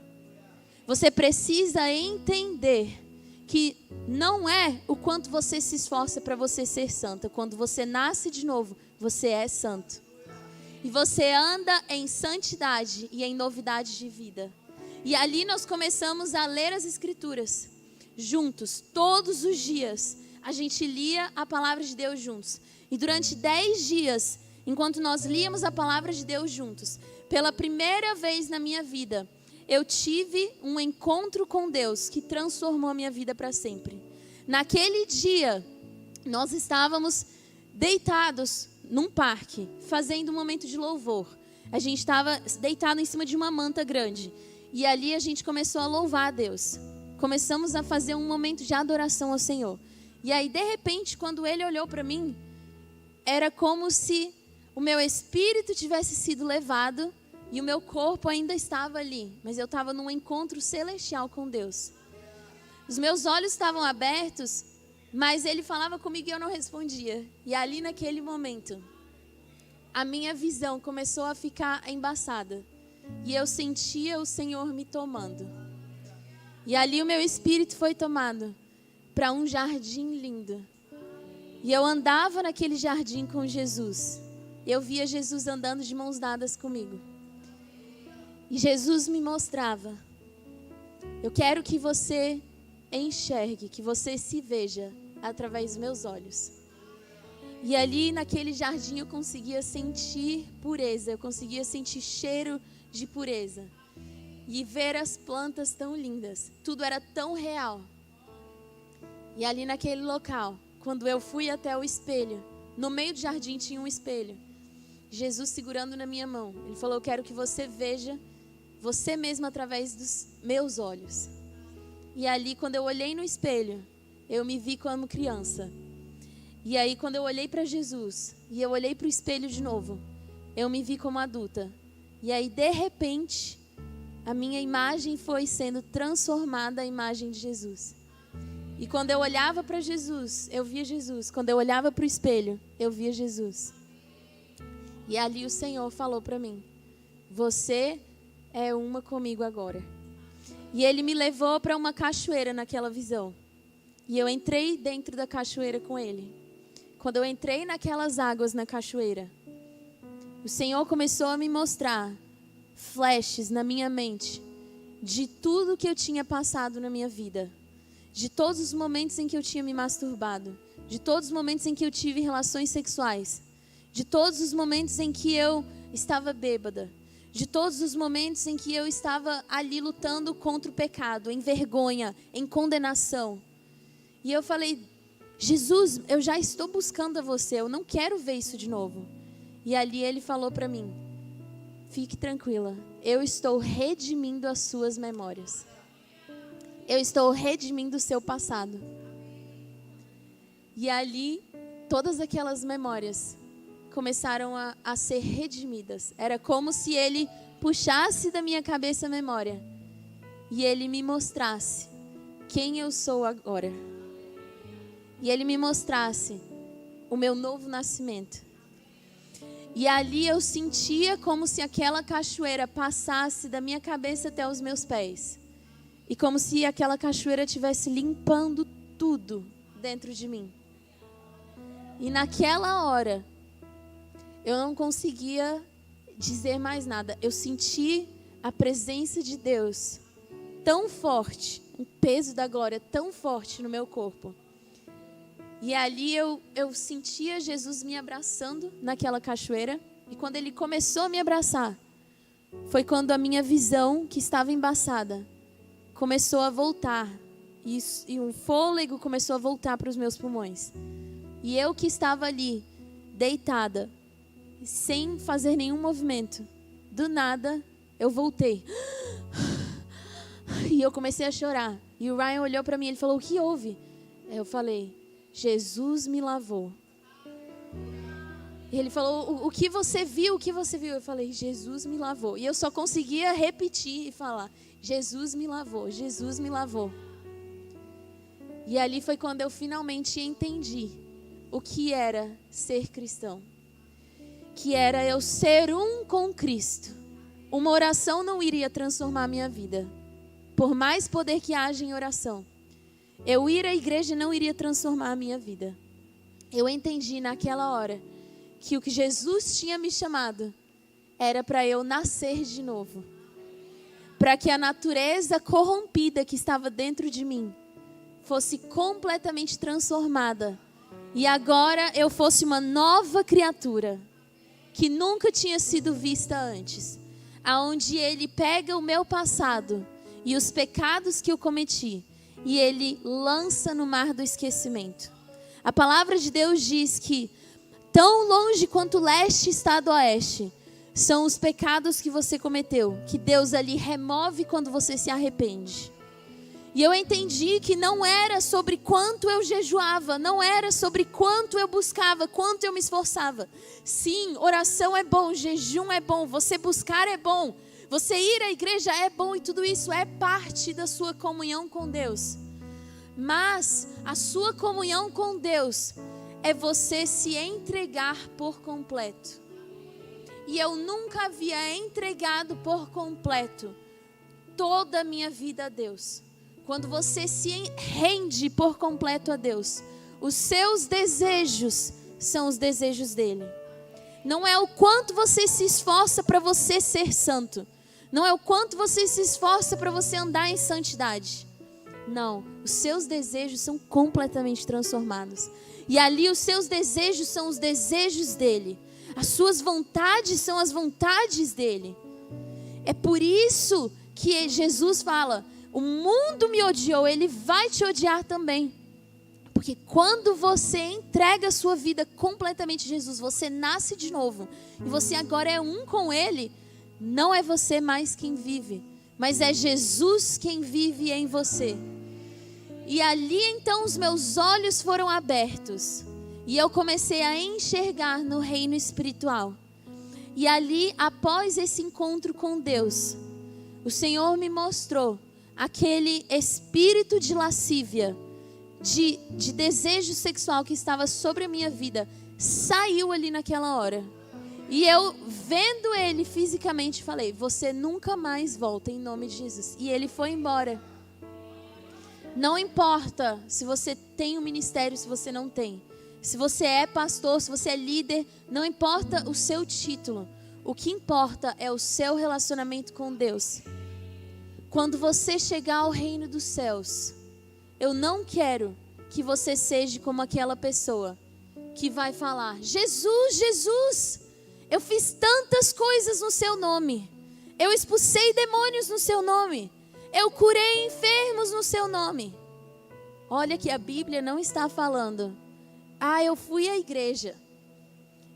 Você precisa entender que não é o quanto você se esforça para você ser santa. Quando você nasce de novo, você é santo. E você anda em santidade e em novidade de vida. E ali nós começamos a ler as escrituras juntos, todos os dias. A gente lia a palavra de Deus juntos. E durante 10 dias, enquanto nós líamos a palavra de Deus juntos, pela primeira vez na minha vida, eu tive um encontro com Deus que transformou a minha vida para sempre. Naquele dia, nós estávamos deitados num parque, fazendo um momento de louvor. A gente estava deitado em cima de uma manta grande. E ali a gente começou a louvar a Deus. Começamos a fazer um momento de adoração ao Senhor. E aí, de repente, quando Ele olhou para mim, era como se o meu espírito tivesse sido levado e o meu corpo ainda estava ali. Mas eu estava num encontro celestial com Deus. Os meus olhos estavam abertos, mas Ele falava comigo e eu não respondia. E ali naquele momento, a minha visão começou a ficar embaçada. E eu sentia o Senhor me tomando. E ali o meu espírito foi tomado para um jardim lindo. E eu andava naquele jardim com Jesus. Eu via Jesus andando de mãos dadas comigo. E Jesus me mostrava, eu quero que você enxergue, que você se veja através dos meus olhos. E ali naquele jardim eu conseguia sentir pureza, eu conseguia sentir cheiro de pureza. E ver as plantas tão lindas, tudo era tão real. E ali naquele local, quando eu fui até o espelho, no meio do jardim tinha um espelho, Jesus segurando na minha mão, Ele falou, eu quero que você veja você mesmo através dos meus olhos. E ali, quando eu olhei no espelho, eu me vi como criança. E aí, quando eu olhei para Jesus e eu olhei para o espelho de novo, eu me vi como adulta. E aí, de repente, a minha imagem foi sendo transformada à imagem de Jesus. E quando eu olhava para Jesus, eu via Jesus. Quando eu olhava para o espelho, eu via Jesus. E ali o Senhor falou para mim: você é uma comigo agora. E Ele me levou para uma cachoeira naquela visão. E eu entrei dentro da cachoeira com Ele. Quando eu entrei naquelas águas na cachoeira, o Senhor começou a me mostrar flashes na minha mente de tudo que eu tinha passado na minha vida. De todos os momentos em que eu tinha me masturbado. De todos os momentos em que eu tive relações sexuais. De todos os momentos em que eu estava bêbada. De todos os momentos em que eu estava ali lutando contra o pecado, em vergonha, em condenação. E eu falei: Jesus, eu já estou buscando a você, eu não quero ver isso de novo. E ali Ele falou para mim: fique tranquila, eu estou redimindo as suas memórias. Eu estou redimindo o seu passado. E ali, todas aquelas memórias começaram a ser redimidas. Era como se Ele puxasse da minha cabeça a memória e Ele me mostrasse quem eu sou agora. E Ele me mostrasse o meu novo nascimento. E ali eu sentia como se aquela cachoeira passasse da minha cabeça até os meus pés. E como se aquela cachoeira estivesse limpando tudo dentro de mim. E naquela hora, eu não conseguia dizer mais nada. Eu senti a presença de Deus tão forte, um peso da glória tão forte no meu corpo. E ali eu sentia Jesus me abraçando naquela cachoeira. E quando Ele começou a me abraçar, foi quando a minha visão, que estava embaçada, começou a voltar. E um fôlego começou a voltar para os meus pulmões. E eu que estava ali, deitada, sem fazer nenhum movimento, do nada, eu voltei. E eu comecei a chorar. E o Ryan olhou para mim e ele falou: o que houve? Eu falei: Jesus me lavou. E ele falou: o que você viu? O que você viu? Eu falei: Jesus me lavou. E eu só conseguia repetir e falar: Jesus me lavou, Jesus me lavou. E ali foi quando eu finalmente entendi o que era ser cristão. Que era eu ser um com Cristo. Uma oração não iria transformar a minha vida. Por mais poder que haja em oração, eu ir à igreja não iria transformar a minha vida. Eu entendi naquela hora que o que Jesus tinha me chamado era para eu nascer de novo. Para que a natureza corrompida que estava dentro de mim fosse completamente transformada. E agora eu fosse uma nova criatura que nunca tinha sido vista antes. Aonde Ele pega o meu passado e os pecados que eu cometi e Ele lança no mar do esquecimento. A palavra de Deus diz que tão longe quanto o leste está do oeste são os pecados que você cometeu, que Deus ali remove quando você se arrepende. E eu entendi que não era sobre quanto eu jejuava, não era sobre quanto eu buscava, quanto eu me esforçava. Sim, oração é bom, jejum é bom, você buscar é bom, você ir à igreja é bom e tudo isso é parte da sua comunhão com Deus. Mas a sua comunhão com Deus é você se entregar por completo. E eu nunca havia entregado por completo toda a minha vida a Deus. Quando você se rende por completo a Deus, os seus desejos são os desejos dele. Não é o quanto você se esforça para você ser santo. Não é o quanto você se esforça para você andar em santidade. Não, os seus desejos são completamente transformados. E ali os seus desejos são os desejos dele. As suas vontades são as vontades dele. É por isso que Jesus fala: o mundo me odiou, ele vai te odiar também. Porque quando você entrega a sua vida completamente a Jesus, você nasce de novo. E você agora é um com ele. Não é você mais quem vive, mas é Jesus quem vive em você. E ali então os meus olhos foram abertos. E eu comecei a enxergar no reino espiritual. E ali, após esse encontro com Deus, o Senhor me mostrou aquele espírito de lascívia, de desejo sexual que estava sobre a minha vida, saiu ali naquela hora. E eu, vendo ele fisicamente, falei: você nunca mais volta em nome de Jesus. E ele foi embora. Não importa se você tem um ministério, se você não tem. Se você é pastor, se você é líder, não importa o seu título. O que importa é o seu relacionamento com Deus. Quando você chegar ao reino dos céus, eu não quero que você seja como aquela pessoa que vai falar: Jesus, Jesus, eu fiz tantas coisas no seu nome. Eu expulsei demônios no seu nome. Eu curei enfermos no seu nome. Olha que a Bíblia não está falando: eu fui à igreja.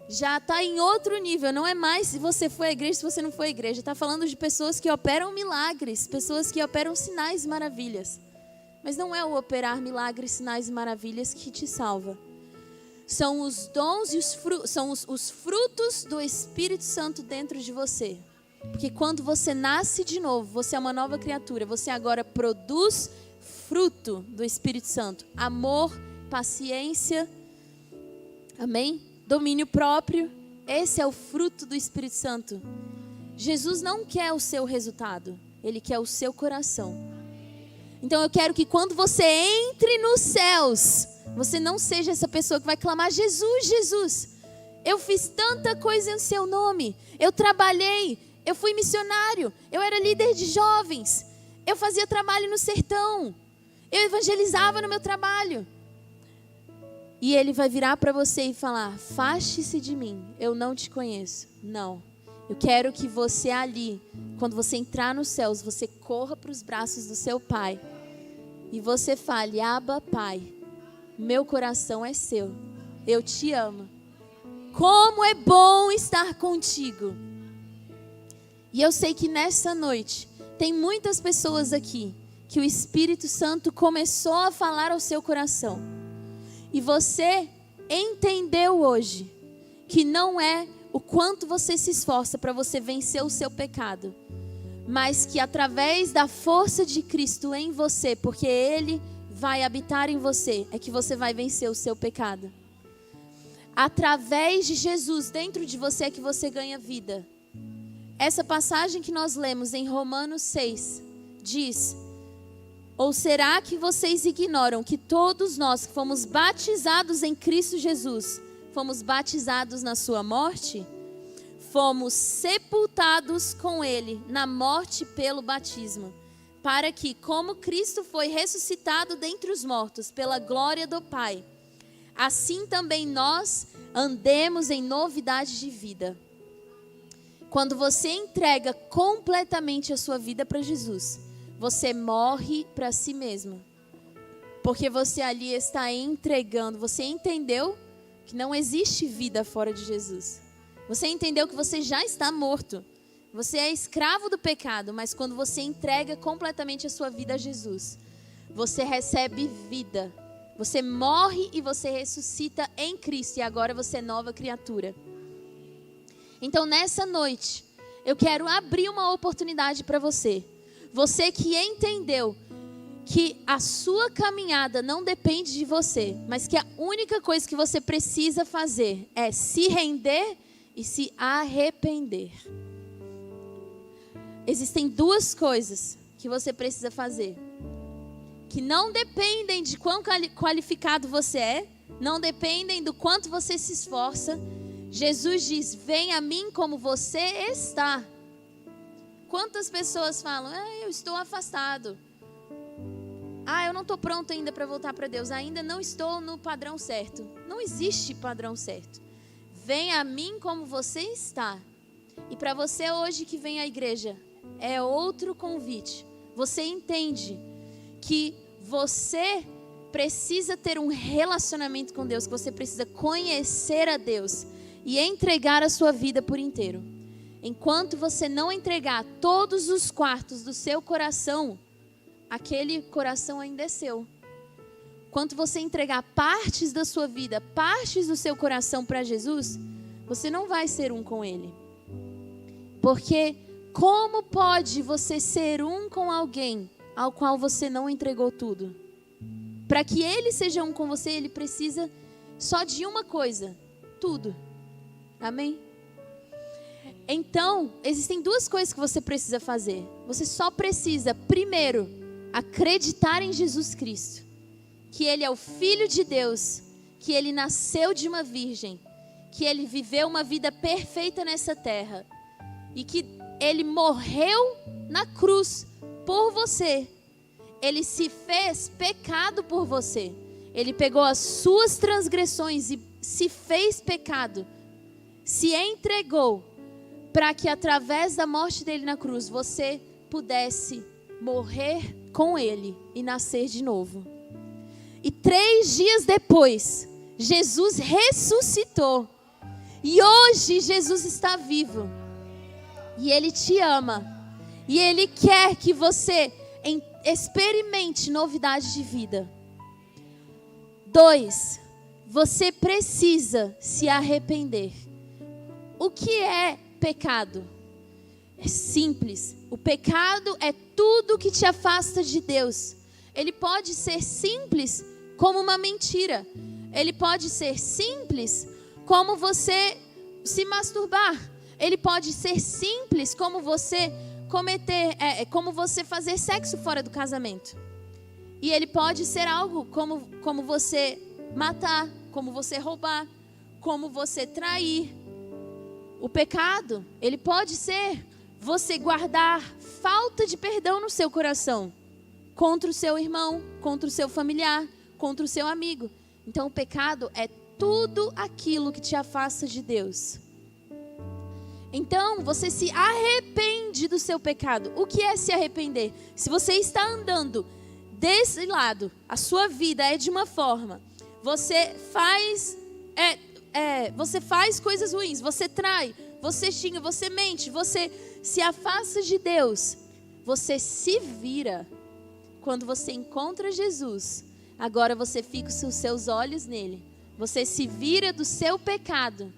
Já está em outro nível. Não é mais se você foi à igreja, se você não foi à igreja. Está falando de pessoas que operam milagres, pessoas que operam sinais e maravilhas. Mas não é o operar milagres, sinais e maravilhas que te salva. São os dons e os frutos do Espírito Santo dentro de você. Porque quando você nasce de novo, você é uma nova criatura. Você agora produz fruto do Espírito Santo. Amor, paciência, amém? Domínio próprio. Esse é o fruto do Espírito Santo. Jesus não quer o seu resultado. Ele quer o seu coração. Então eu quero que quando você entre nos céus, você não seja essa pessoa que vai clamar: Jesus, Jesus, eu fiz tanta coisa em seu nome. Eu trabalhei, eu fui missionário, eu era líder de jovens, eu fazia trabalho no sertão, eu evangelizava no meu trabalho. E ele vai virar para você e falar: afaste-se de mim, eu não te conheço. Não, eu quero que você ali, quando você entrar nos céus, você corra para os braços do seu Pai e você fale: Abba, Pai, meu coração é seu, eu te amo. Como é bom estar contigo. E eu sei que nessa noite tem muitas pessoas aqui que o Espírito Santo começou a falar ao seu coração. E você entendeu hoje que não é o quanto você se esforça para você vencer o seu pecado, mas que através da força de Cristo em você, porque Ele vai habitar em você, é que você vai vencer o seu pecado. Através de Jesus dentro de você é que você ganha vida. Essa passagem que nós lemos em Romanos 6 diz: ou será que vocês ignoram que todos nós que fomos batizados em Cristo Jesus, fomos batizados na sua morte? Fomos sepultados com Ele na morte pelo batismo, para que, como Cristo foi ressuscitado dentre os mortos pela glória do Pai, assim também nós andemos em novidade de vida. Quando você entrega completamente a sua vida para Jesus, você morre para si mesmo. Porque você ali está entregando. Você entendeu que não existe vida fora de Jesus. Você entendeu que você já está morto. Você é escravo do pecado, mas quando você entrega completamente a sua vida a Jesus, você recebe vida. Você morre e você ressuscita em Cristo. E agora você é nova criatura. Então nessa noite, eu quero abrir uma oportunidade para você. Você que entendeu que a sua caminhada não depende de você, mas que a única coisa que você precisa fazer é se render e se arrepender. Existem duas coisas que você precisa fazer, que não dependem de quão qualificado você é, não dependem do quanto você se esforça. Jesus diz: vem a mim como você está. Quantas pessoas falam: eu estou afastado. Eu não estou pronto ainda para voltar para Deus. Ainda não estou no padrão certo. Não existe padrão certo. Vem a mim como você está. E para você hoje que vem à igreja, é outro convite. Você entende que você precisa ter um relacionamento com Deus, que você precisa conhecer a Deus e entregar a sua vida por inteiro. Enquanto você não entregar todos os quartos do seu coração, aquele coração ainda é seu. enquanto você entregar partes da sua vida, partes do seu coração para Jesus, você não vai ser um com Ele. Porque como pode você ser um com alguém ao qual você não entregou tudo? Para que Ele seja um com você, Ele precisa só de uma coisa: tudo. Amém? Então, existem duas coisas que você precisa fazer. Você só precisa, primeiro, acreditar em Jesus Cristo, que Ele é o Filho de Deus, que Ele nasceu de uma virgem, que Ele viveu uma vida perfeita nessa terra e que Ele morreu na cruz por você. Ele se fez pecado por você. Ele pegou as suas transgressões e se fez pecado, se entregou para que através da morte dele na cruz você pudesse morrer com Ele e nascer de novo. E 3 dias depois, Jesus ressuscitou. E hoje Jesus está vivo. E Ele te ama. E Ele quer que você experimente novidade de vida. 2, você precisa se arrepender. O que é pecado? É simples. O pecado é tudo que te afasta de Deus. Ele pode ser simples como uma mentira. Ele pode ser simples como você se masturbar. Ele pode ser simples como você como você fazer sexo fora do casamento. E ele pode ser algo como você matar, como você roubar, como você trair. O pecado, ele pode ser você guardar falta de perdão no seu coração contra o seu irmão, contra o seu familiar, contra o seu amigo. Então o pecado é tudo aquilo que te afasta de Deus. Então você se arrepende do seu pecado. O que é se arrepender? Se você está andando desse lado, a sua vida é de uma forma, você faz coisas ruins, você trai, você xinga, você mente, você se afasta de Deus, você se vira. Quando você encontra Jesus, agora você fixa os seus olhos nele, você se vira do seu pecado,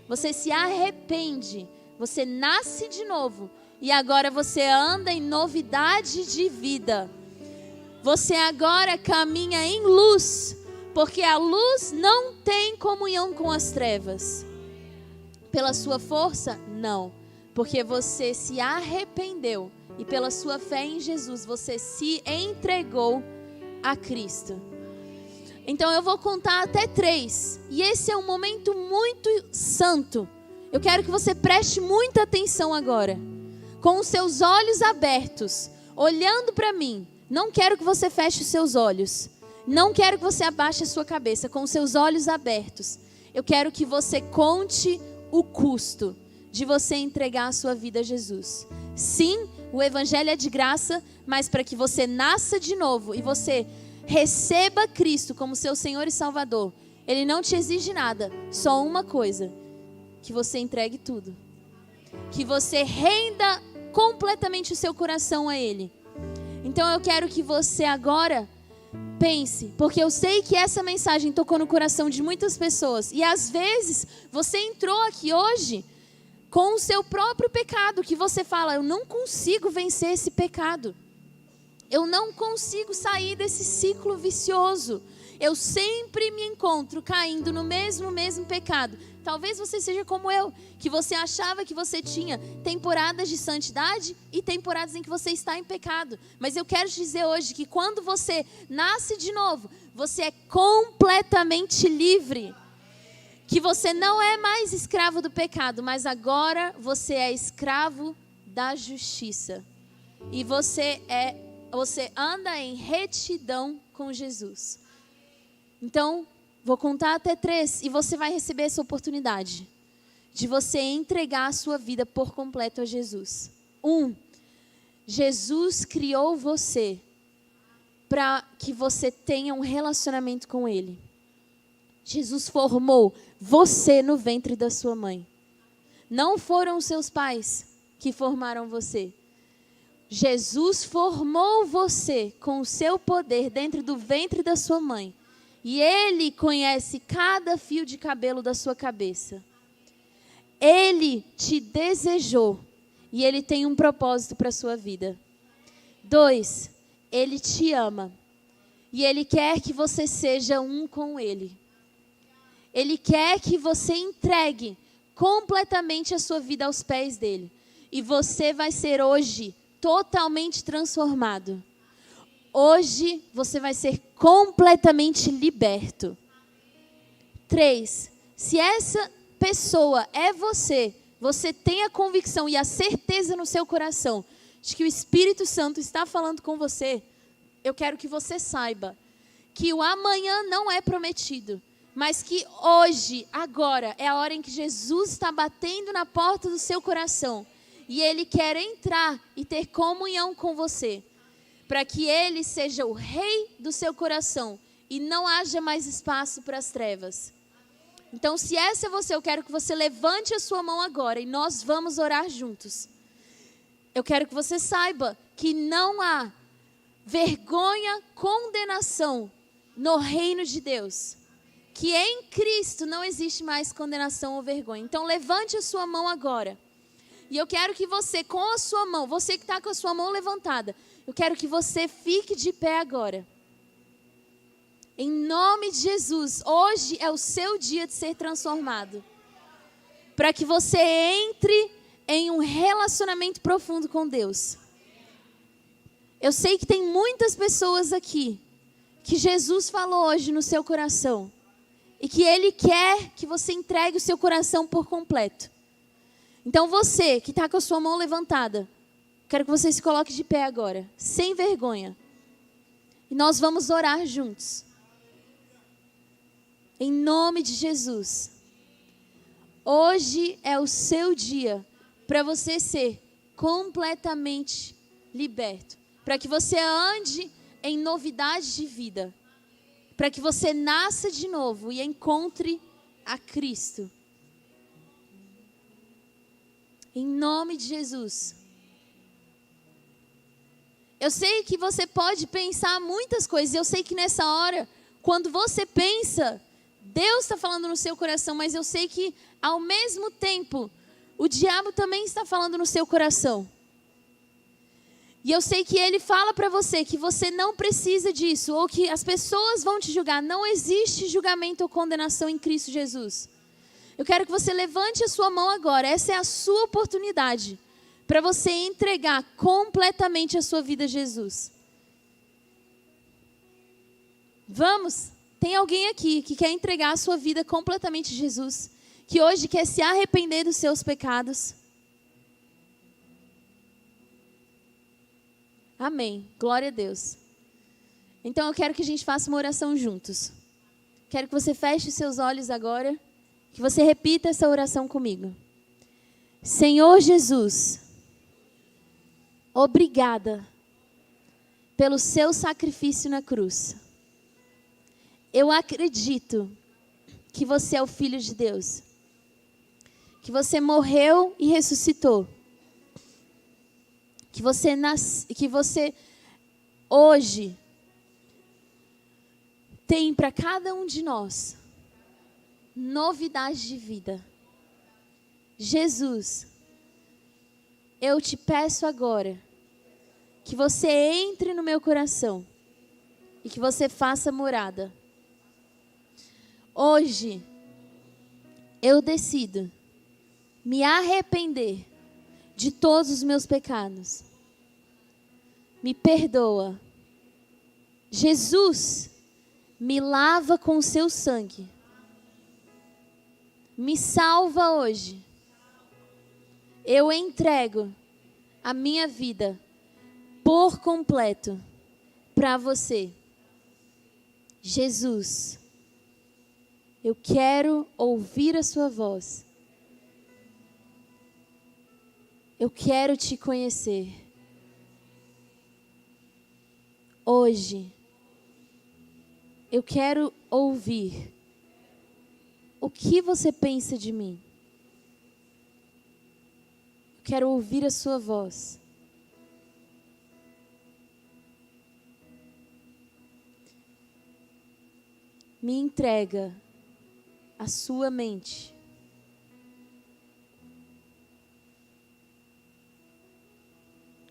você se arrepende, você nasce de novo e agora você anda em novidade de vida. Você agora caminha em luz, porque a luz não tem comunhão com as trevas. Pela sua força? Não. Porque você se arrependeu e pela sua fé em Jesus, você se entregou a Cristo. Então eu vou contar até 3. E esse é um momento muito santo. Eu quero que você preste muita atenção agora. Com os seus olhos abertos, olhando para mim. Não quero que você feche os seus olhos. Não quero que você abaixe a sua cabeça. Com os seus olhos abertos, eu quero que você conte o custo de você entregar a sua vida a Jesus. Sim, o evangelho é de graça, mas para que você nasça de novo e você receba Cristo como seu Senhor e Salvador, Ele não te exige nada, só uma coisa: que você entregue tudo, que você renda completamente o seu coração a Ele. Então eu quero que você agora pense, porque eu sei que essa mensagem tocou no coração de muitas pessoas. E às vezes você entrou aqui hoje com o seu próprio pecado, que você fala: eu não consigo vencer esse pecado. Eu não consigo sair desse ciclo vicioso. Eu sempre me encontro caindo no mesmo pecado. Talvez você seja como eu, que você achava que você tinha temporadas de santidade e temporadas em que você está em pecado. Mas eu quero te dizer hoje que quando você nasce de novo, você é completamente livre. Que você não é mais escravo do pecado, mas agora você é escravo da justiça. E você anda em retidão com Jesus. Então, vou contar até 3 e você vai receber essa oportunidade de você entregar a sua vida por completo a Jesus. 1. Jesus criou você para que você tenha um relacionamento com Ele. Jesus formou você no ventre da sua mãe. Não foram os seus pais que formaram você. Jesus formou você com o seu poder dentro do ventre da sua mãe. E Ele conhece cada fio de cabelo da sua cabeça. Ele te desejou e Ele tem um propósito para a sua vida. 2, Ele te ama e Ele quer que você seja um com Ele. Ele quer que você entregue completamente a sua vida aos pés dEle. E você vai ser hoje totalmente transformado. Hoje você vai ser completamente liberto. 3, se essa pessoa é você, você tem a convicção e a certeza no seu coração de que o Espírito Santo está falando com você, eu quero que você saiba que o amanhã não é prometido, mas que hoje, agora, é a hora em que Jesus está batendo na porta do seu coração e Ele quer entrar e ter comunhão com você, para que Ele seja o rei do seu coração e não haja mais espaço para as trevas. Então, se essa é você, eu quero que você levante a sua mão agora e nós vamos orar juntos. Eu quero que você saiba que não há vergonha, condenação no reino de Deus. Que em Cristo não existe mais condenação ou vergonha. Então, levante a sua mão agora. E eu quero que você, com a sua mão, você que está com a sua mão levantada, eu quero que você fique de pé agora. Em nome de Jesus, hoje é o seu dia de ser transformado. Para que você entre em um relacionamento profundo com Deus. Eu sei que tem muitas pessoas aqui que Jesus falou hoje no seu coração. E que Ele quer que você entregue o seu coração por completo. Então você que está com a sua mão levantada, quero que você se coloque de pé agora, sem vergonha. E nós vamos orar juntos. Em nome de Jesus. Hoje é o seu dia para você ser completamente liberto. Para que você ande em novidade de vida. Para que você nasça de novo e encontre a Cristo. Em nome de Jesus. Eu sei que você pode pensar muitas coisas. Eu sei que nessa hora, quando você pensa, Deus está falando no seu coração, mas eu sei que, ao mesmo tempo, o diabo também está falando no seu coração. E eu sei que ele fala para você que você não precisa disso, ou que as pessoas vão te julgar. Não existe julgamento ou condenação em Cristo Jesus. Eu quero que você levante a sua mão agora. Essa é a sua oportunidade para você entregar completamente a sua vida a Jesus. Vamos? Tem alguém aqui que quer entregar a sua vida completamente a Jesus? Que hoje quer se arrepender dos seus pecados? Amém. Glória a Deus. Então eu quero que a gente faça uma oração juntos. Quero que você feche seus olhos agora. Que você repita essa oração comigo. Senhor Jesus, obrigada pelo seu sacrifício na cruz. Eu acredito que você é o Filho de Deus. Que você morreu e ressuscitou. Que você hoje tem para cada um de nós novidade de vida. Jesus, eu te peço agora que você entre no meu coração e que você faça morada. Hoje, eu decido me arrepender de todos os meus pecados. Me perdoa. Jesus, me lava com o seu sangue. Me salva hoje. Eu entrego a minha vida por completo para você. Jesus, eu quero ouvir a sua voz. Eu quero te conhecer. Hoje, eu quero ouvir o que você pensa de mim. Eu quero ouvir a sua voz. me entrega a sua mente.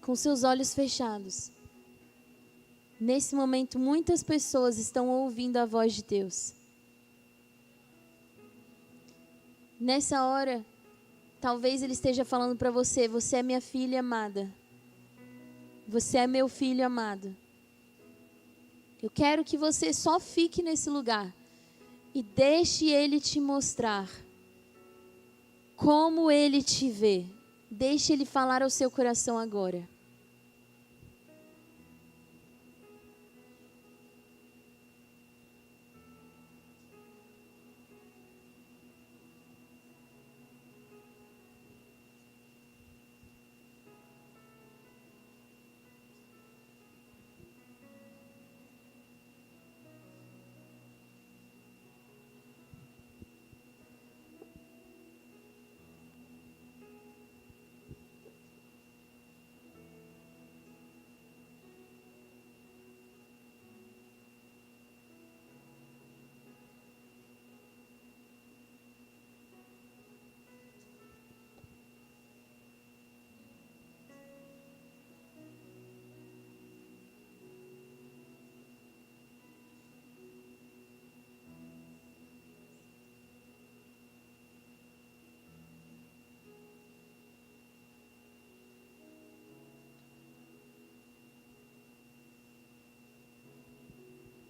Com seus olhos fechados. Nesse momento, muitas pessoas estão ouvindo a voz de Deus. Nessa hora, talvez Ele esteja falando para você: você é minha filha amada. Você é meu filho amado. Eu quero que você só fique nesse lugar e deixe Ele te mostrar como Ele te vê. Deixe Ele falar ao seu coração agora.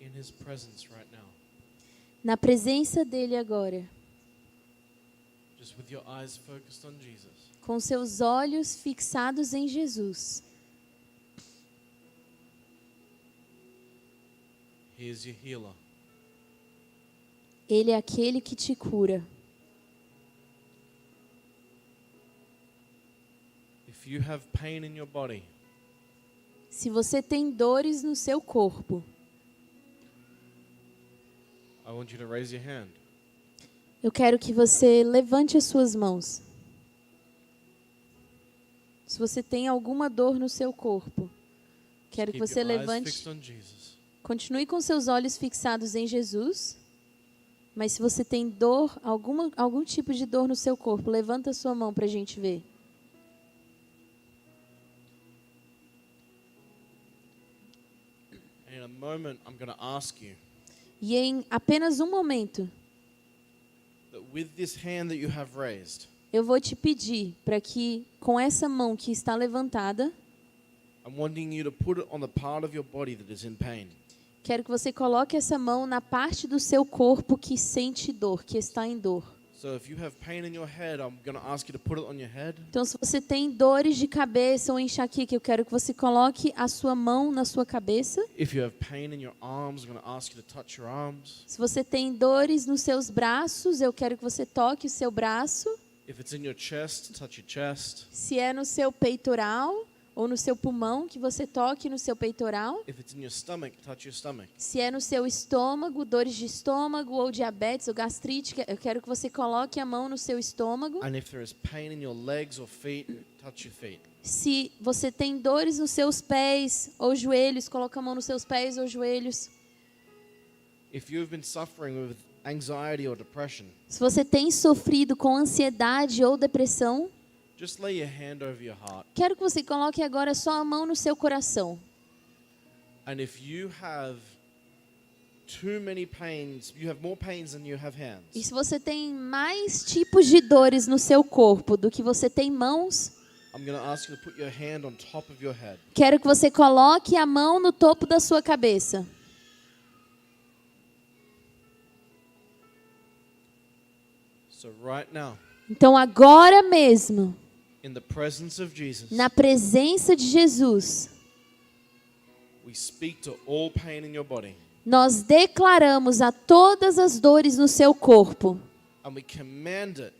In His presence right now. Na presença dEle agora. Just with your eyes focused on Jesus. Com seus olhos fixados em Jesus. He is your healer. Ele é aquele que te cura. If you have pain in your body, Se você tem dores no seu corpo, I want you to raise your hand. eu quero que você levante as suas mãos. Se você tem alguma dor no seu corpo, quero que Keep você your eyes levante. fixed on Jesus. Continue com seus olhos fixados em Jesus. Mas se você tem dor, algum tipo de dor no seu corpo, levanta a sua mão para a gente ver. In a moment, I'm going to ask you E em apenas um momento, that with this hand that you have raised, eu vou te pedir para que, com essa mão que está levantada, I'm wanting you to put it on the part of your body that is in pain. quero que você coloque essa mão na parte do seu corpo que sente dor, que está em dor. So if you have pain in your head, I'm going to ask you to put it on your head. Então, se você tem dores de cabeça ou enxaqueca, eu quero que você coloque a sua mão na sua cabeça. If you have pain in your arms, I'm going to ask you to touch your arms. Se você tem dores nos seus braços, eu quero que você toque o seu braço. If it's in your chest, touch your chest. Se é no seu peitoral ou no seu pulmão, que você toque no seu peitoral. If it's in your stomach, touch your stomach. Se é no seu estômago, dores de estômago ou diabetes ou gastrite, eu quero que você coloque a mão no seu estômago. And if there is pain in your legs or feet, touch your feet. Se você tem dores nos seus pés ou joelhos, coloque a mão nos seus pés ou joelhos. If you've been suffering with anxiety or depression, Se você tem sofrido com ansiedade ou depressão, just lay your hand over your heart. quero que você coloque agora só a mão no seu coração. And if you have too many pains, you have more pains than you have E hands, se você tem mais tipos de dores no seu corpo do que você tem mãos, I'm going to ask you to put your hand on top of your head. quero que você coloque a mão no topo da sua cabeça. So right now, Então agora mesmo, in the presence of Jesus, na presença de Jesus, we speak to all pain in your body, nós declaramos a todas as dores no seu corpo. and we command it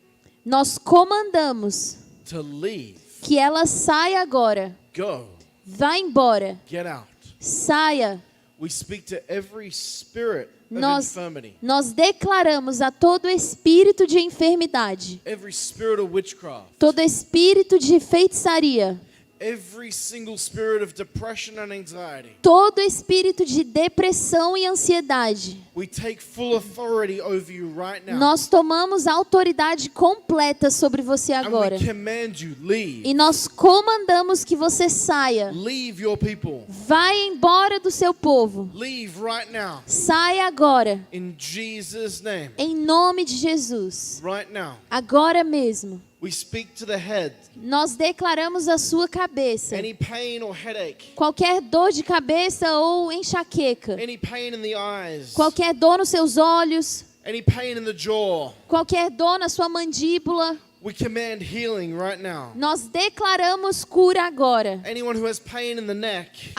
Nós comandamos to leave, que ela saia agora. go, Vá embora. get out. Saia. We speak to every spirit of Nós, infirmity, nós declaramos a todo espírito de enfermidade, every spirit of witchcraft, todo espírito de feitiçaria, Every single spirit of depression and anxiety, Todo espírito de depressão e ansiedade, we take full authority over you right now. nós tomamos a autoridade completa sobre você And agora. we command you, leave. E nós comandamos que você saia. Leave your people. Vai embora do seu povo. Leave right now. Saia agora. In Jesus' name. Em nome de Jesus. Right now. Agora mesmo. We speak to the head. Nós declaramos a sua cabeça. Any pain or headache. Qualquer dor de cabeça ou enxaqueca. Any pain in the eyes. Qualquer dor nos seus olhos. Any pain in the jaw. Qualquer dor na sua mandíbula. We command healing right now. Nós declaramos cura agora. Anyone who has pain in the neck,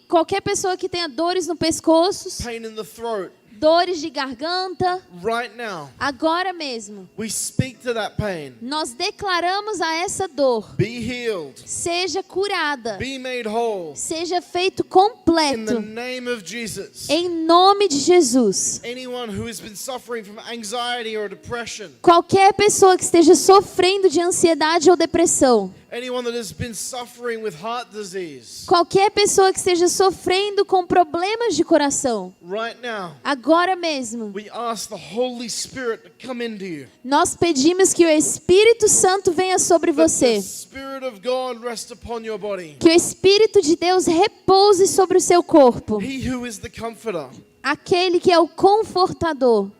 Qualquer pessoa que tenha dores no pescoço, pain in the throat, dores de garganta, right now, agora mesmo. we speak to that pain. Nós declaramos a essa dor. Be healed. Seja curada. Be made whole. Seja feito In the completo. name of Jesus. Em nome de Jesus. Anyone who has been suffering from anxiety or depression, Qualquer pessoa que esteja sofrendo de ansiedade ou depressão. anyone that has been suffering with heart disease, Qualquer pessoa que esteja sofrendo com problemas de coração. right now, Agora mesmo. we ask the Holy Spirit to come into you. Nós pedimos que o Espírito Santo venha sobre That você. the Spirit of God rest upon your body. Que o Espírito de Deus repouse sobre o seu corpo. He who is the comforter, Aquele que é o confortador.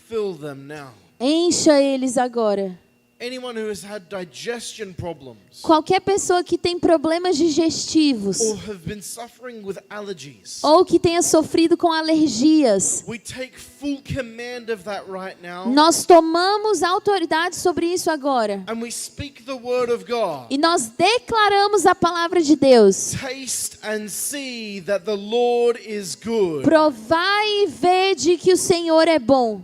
fill them now. Encha eles agora. Anyone who has had digestion problems Qualquer pessoa que tem problemas digestivos. or have been suffering with allergies, Ou que tenha sofrido com alergias. we take full command of that right now. Nós tomamos autoridade sobre isso agora. And we speak the word of God. E nós declaramos a palavra de Deus. Taste and see that the Lord is good. Provai e vede que o Senhor é bom.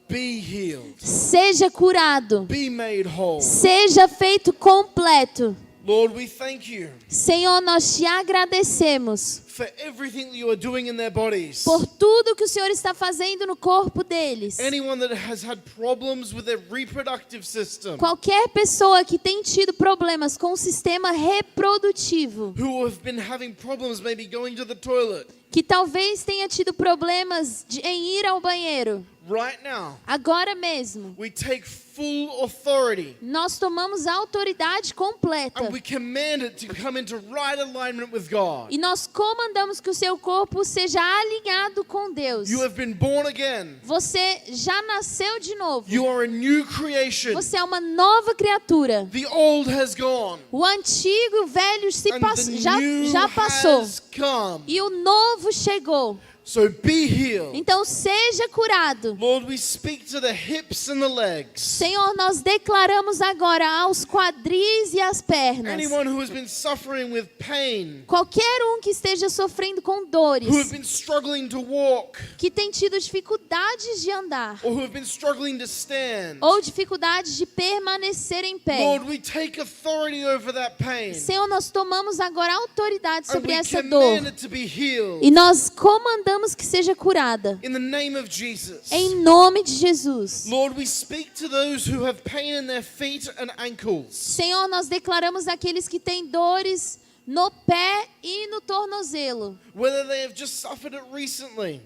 Be healed. Seja curado. Be made whole. Seja feito completo. Lord, we thank you Senhor, nós te agradecemos for everything that you are doing in their bodies. por tudo que o Senhor está fazendo no corpo deles. Anyone that has had problems with their reproductive system, Qualquer pessoa que tem tido problemas com o sistema reprodutivo, who have been having problems maybe going to the toilet, que talvez tenha tido problemas em ir ao banheiro, right now, agora mesmo, we take full authority nós tomamos a autoridade completa and we command it to come into right alignment with God. e nós comandamos que o seu corpo seja alinhado com Deus. You have been born again. Você já nasceu de novo. You are a new creation. Você é uma nova criatura. The old has gone O antigo, o velho and the já new passou. has come. E o novo chegou. So be healed. Então seja curado. Lord, we speak to the hips and the legs. Senhor, nós declaramos agora aos quadris e às pernas. Anyone who has been suffering with pain, Qualquer um que esteja sofrendo com who have dores, been struggling to walk, que tem tido dificuldades de andar, or who have been struggling to stand, ou dificuldades de permanecer em pé. Lord, we take authority over that pain. Senhor, nós tomamos agora autoridade And sobre we essa command dor. it to be healed. E nós comandamos que seja curada. In the name of Jesus. Em nome de Jesus. Lord, we speak to those who have pain in their feet and ankles. Senhor, nós declaramos aqueles que têm dores no pé e no tornozelo. Whether they have just suffered it recently,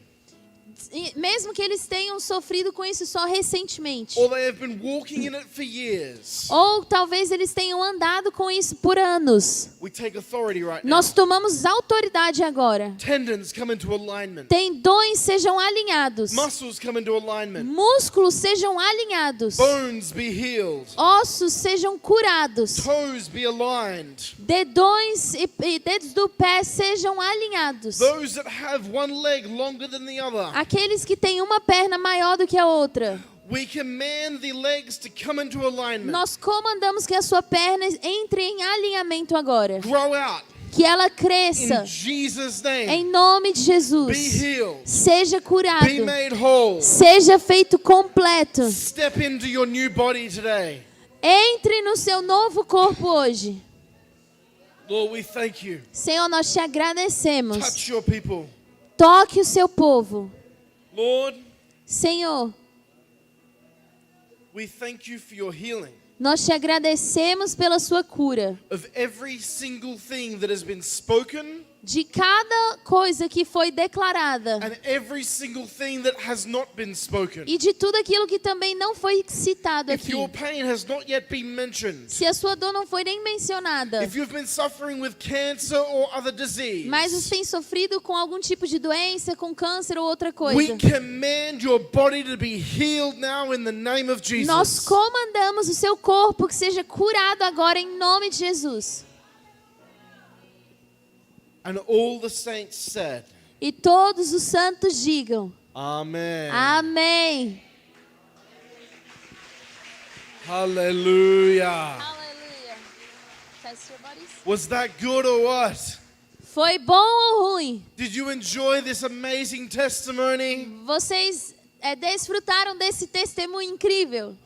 E mesmo que eles tenham sofrido com isso só recentemente. or they have been walking in it for years, Ou talvez eles tenham andado com isso por anos. we take authority right now. Nós tomamos autoridade agora. Tendons come into alignment. Tendões sejam alinhados. Muscles come into alignment. Músculos sejam alinhados. Bones be healed. Ossos sejam curados. Toes be aligned. Dedões e dedos do pé sejam alinhados. Those that have one leg longer than the other, Aqueles que têm uma perna maior do que a outra. we command the legs to come into alignment. Nós comandamos que a sua perna entre em alinhamento agora. Grow out Que ela in cresça. Jesus' name. Em nome de Be Jesus. healed. Seja curado. Be made whole. Seja feito completo. Step into your new body today. Entre no seu novo corpo hoje. Lord, we thank you. Senhor, nós te agradecemos. Touch your people. Toque o seu povo. Lord, Senhor, we thank you for your healing. Nós te agradecemos pela sua cura. of every single thing that has been spoken De cada coisa que foi declarada. and every single thing that has not been spoken. E de tudo aquilo que também não foi citado If aqui. your pain has not yet been mentioned, Se a sua dor não foi nem mencionada, if you've been suffering with cancer or other disease, mas você tem sofrido com algum tipo de doença, com câncer ou outra we coisa, command your body to be healed now in the name of Jesus. nós comandamos o seu corpo que seja curado agora em nome de Jesus. And all the saints said, E todos os santos digam: Amen. Amém. Hallelujah. Aleluia. Was that good or what? Foi bom ou ruim? Did you enjoy this amazing testimony? Vocês desfrutaram desse testemunho incrível?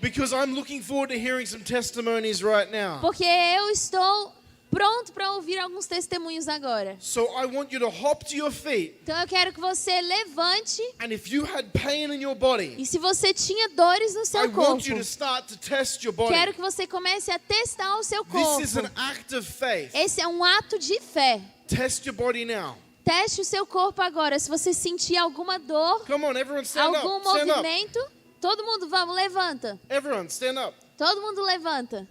Because I'm looking forward to hearing some testimonies right now. Porque eu estou pronto para ouvir alguns testemunhos agora. So I want you to hop to your feet. Então eu quero que você levante. And if you had pain in your body, E se você tinha dores no I seu want corpo, you to start to test your body. quero que você comece a testar o seu corpo. This is an act of faith. Esse é um ato de fé. Test your body now. Teste o seu corpo agora. Se você sentir alguma dor, Come on, everyone stand algum up. Stand up. movimento, todo mundo, vamos, levanta. Everyone stand up. Todo mundo levanta.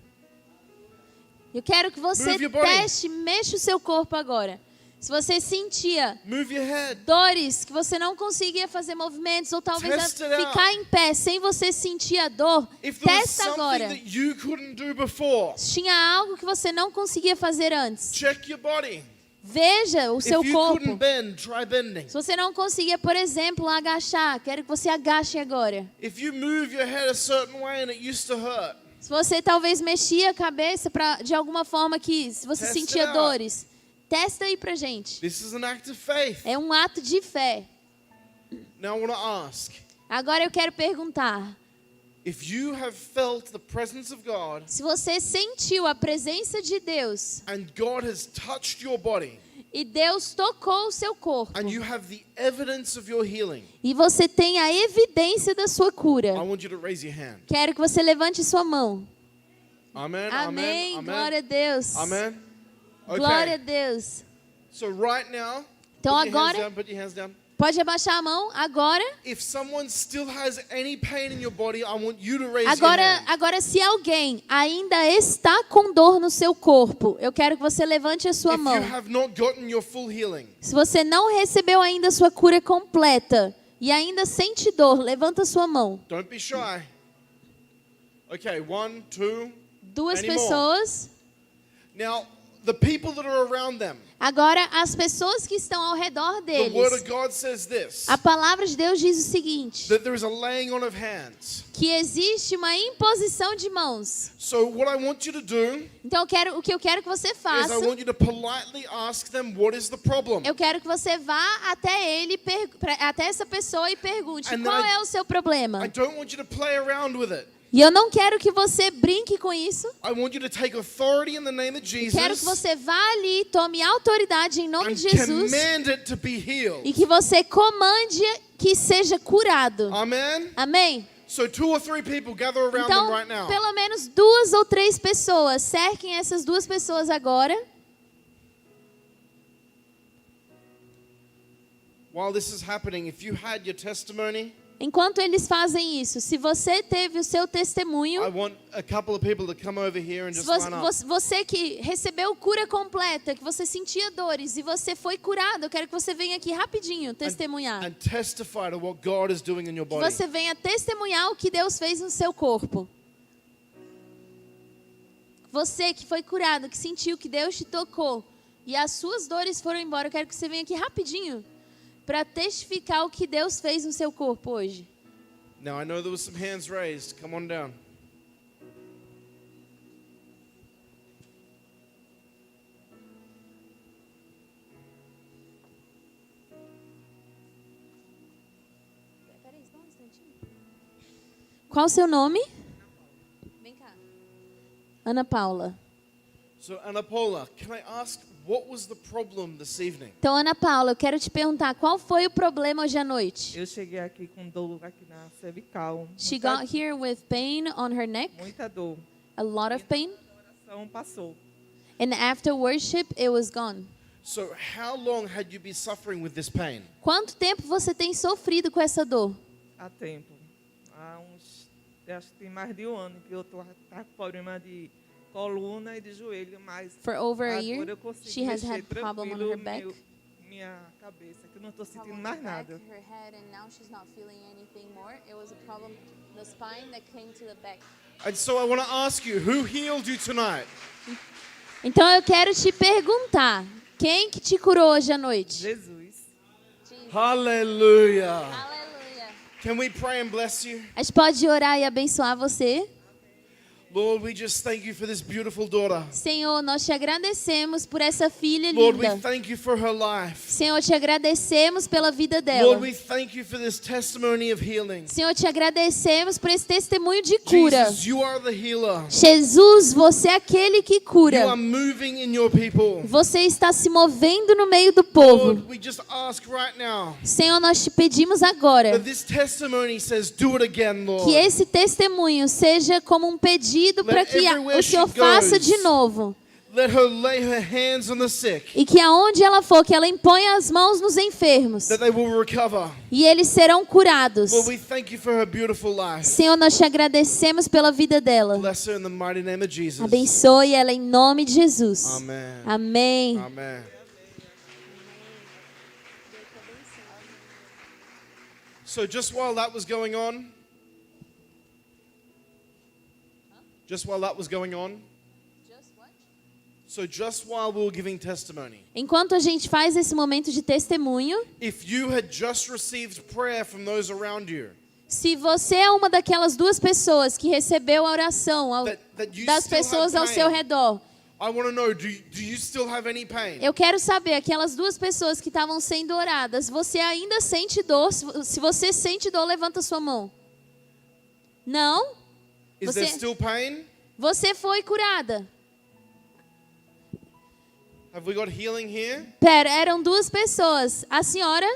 Eu quero que você Move your body. teste, mexa o seu corpo agora. Se você sentia Move your head. dores, que você não conseguia fazer movimentos, ou talvez Test it out. ficar em pé sem você sentir a dor, If there was testa something agora. that you couldn't do before, Se tinha algo que você não conseguia fazer antes, check your body. veja o seu If you corpo. couldn't bend, try bending. Se você não conseguia, por exemplo, agachar, quero que você agache agora. If you move your head a certain way and it used to hurt, Se você talvez mexia a cabeça de alguma forma que se você Test sentia it out. dores, testa aí pra gente. this is an act of faith. É um ato de fé. Now I want to ask, Agora eu quero perguntar, if you have felt the presence of God se você sentiu a presença de Deus and God has touched your body e Deus tocou o seu corpo and you have the evidence of your healing, e você tem a evidência da sua cura, I want you to raise your hand. quero que você levante sua mão. Amen. Amém. Amen. Glória a Deus. Amen. Glória a Okay. Deus. So right now, Então put your hands agora, down, put your hands down. pode abaixar a mão agora. If someone still has any pain in your body, I want you to raise your hand. Agora, se alguém ainda está com dor no seu corpo, eu quero que você levante a sua If mão. you have not gotten your full healing, Se você não recebeu ainda a sua cura completa e ainda sente dor, levanta a sua mão. don't be shy. Okay, 1, 2. Duas Any more? pessoas. Now, the people that are around them, Agora, as pessoas que estão ao redor the Word of deles. God says this, A palavra de Deus diz o seguinte, that there is a laying on of hands. que existe uma imposição de mãos. So what I want you to do Então, o que eu quero que você is faça, I want you to politely ask them what is the problem. eu quero que você vá até ele, até essa pessoa e pergunte, And qual I- é o seu problema? I don't want you to play around with it. E eu não quero que você brinque com isso. I want you to take authority in the name of Jesus Quero que você vá ali, tome autoridade em nome and de Jesus command it to be healed. e que você comande que seja curado. Amen? Amém? So 2 or 3 people gather around Então, them right now. pelo menos 2 ou 3 pessoas, cerquem essas 2 pessoas agora. While this is happening, if you had your testimony, Enquanto eles fazem isso, se você teve o seu testemunho, I want a couple of people to come over here and se just line up. você que recebeu cura completa, que você sentia dores e você foi curado, eu quero que você venha aqui rapidinho testemunhar. And testify to what God is doing in your Que body. você venha testemunhar o que Deus fez no seu corpo. Você que foi curado, que sentiu que Deus te tocou e as suas dores foram embora, eu quero que você venha aqui rapidinho para testificar o que Deus fez no seu corpo hoje. Now I know there was some hands raised. Come on down. Qual o seu nome? Vem cá. Ana Paula. So, Ana Paula, can I ask, what was the problem this evening? Então, Ana Paula, eu quero te perguntar, qual foi o problema hoje à noite? Eu cheguei aqui com dor aqui na cervical. She got here with pain on her neck, Muita dor. a lot of pain, A oração passou. and after worship, it was gone. So, how long had you been suffering with this pain? Quanto tempo você tem sofrido com essa dor? Há tempo. Eu acho que tem mais de um ano que eu tô com problema de coluna e de joelho, mas For over a agora year, eu consigo she has mexer had problem on tranquilo her back. minha cabeça, que eu não estou sentindo mais nada. her head, and now she's not feeling anything more. It was a problem, the spine that came to the back. And so I want to ask you, who healed you tonight? Então eu quero te perguntar, quem que te curou hoje à noite? Jesus. Hallelujah. Aleluia. Can we pray and bless you? A gente pode orar e abençoar você? Lord, we just thank you for this beautiful daughter. Senhor, nós te agradecemos por essa filha Lord, we linda. thank you for her life. Senhor, te agradecemos pela vida dela. Lord, we thank you for this testimony of healing. Senhor, te agradecemos por esse testemunho de cura. Jesus, you are the healer. Jesus, você é aquele que You cura. are moving in your people. Você está se movendo no meio do povo. Lord, we just ask right now Senhor, nós te pedimos agora that this testimony says, do it again, Lord. que esse testemunho seja como um pedido para que everywhere o Senhor she faça goes, de novo. Let her lay her hands on the sick, E que aonde ela for, que ela imponha as mãos nos enfermos. that they will recover. E eles serão curados. Lord, we thank you for her beautiful life. Senhor, nós te agradecemos pela vida dela. Bless her in the mighty name of Jesus. Abençoe ela em nome de Jesus. Amen. Amém. Amen. So just while that was going on, so just while we were giving testimony, Enquanto a gente faz esse momento de testemunho, if you had just received prayer from those around you, se você é uma daquelas duas pessoas que recebeu a oração that you das still pessoas have ao seu pain, redor, I want to know, do you still have any pain? eu quero saber, aquelas duas pessoas que estavam sendo oradas, você ainda sente dor? Se você sente dor, levanta sua mão. Não? Is there still pain? Você foi curada. Have we got healing here? Pera, eram duas pessoas. A senhora,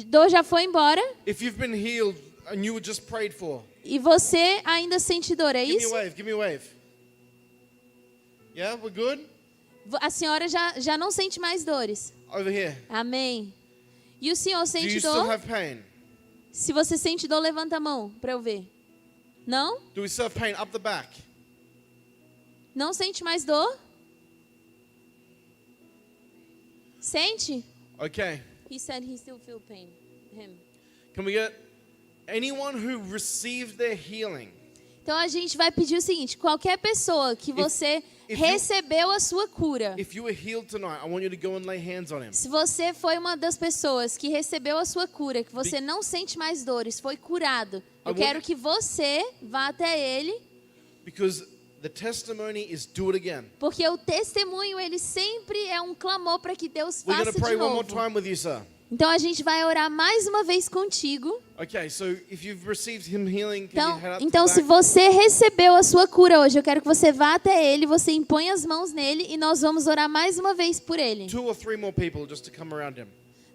dor já foi embora. If you've been healed and you were just prayed for, E você ainda sente dor, é give me a isso? wave, give me a wave. Yeah, we're good? A senhora já não sente mais dores. Over here. Amém. E o senhor Do sente you still dor? have pain? Se você sente dor, levanta a mão para eu ver. Não? Do we still have pain up the back? Não sente mais dor? Sente? Okay. He said he still feel pain. Him. Can we get anyone who received their healing? Então a gente vai pedir o seguinte, qualquer pessoa que você if you- recebeu a sua cura. If you were healed tonight, I want you to go and lay hands on him. Se você foi uma das pessoas que recebeu a sua cura, que você não sente mais dores, foi curado, eu quero que você vá até ele, Because the testimony is do it again. porque o testemunho, ele sempre é um clamor para que Deus We're faça going to pray de one more novo. time with you, sir. Então a gente vai orar mais uma vez contigo. Okay, so if you've received him healing, can you head up Então to se the back? você recebeu a sua cura hoje, eu quero que você vá até ele, você impõe as mãos nele e nós vamos orar mais uma vez por ele. 2 or 3 more people just to come around him.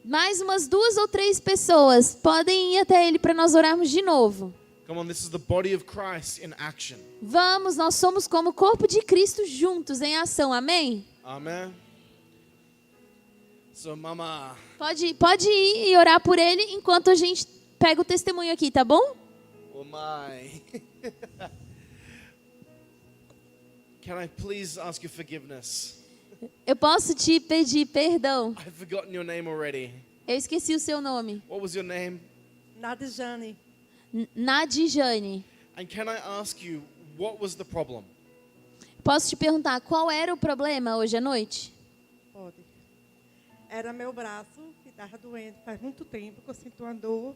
Mais umas 2 ou 3 pessoas podem ir até ele para nós orarmos de novo. Come on, this is the body of Christ in action. Vamos, nós somos como o corpo de Cristo juntos em ação, amém? Amen. So, Mama, Pode ir e orar por ele enquanto a gente pega o testemunho aqui, tá bom? oh my. Can I please ask you forgiveness? Eu posso te pedir perdão. I've forgotten your name already. Eu esqueci o seu nome. What was your name? Nadjane. Nadjane. And can I ask you, what was the problem? Posso te perguntar qual era o problema hoje à noite? Pode. Era meu braço que estava doente faz muito tempo, que eu sinto uma dor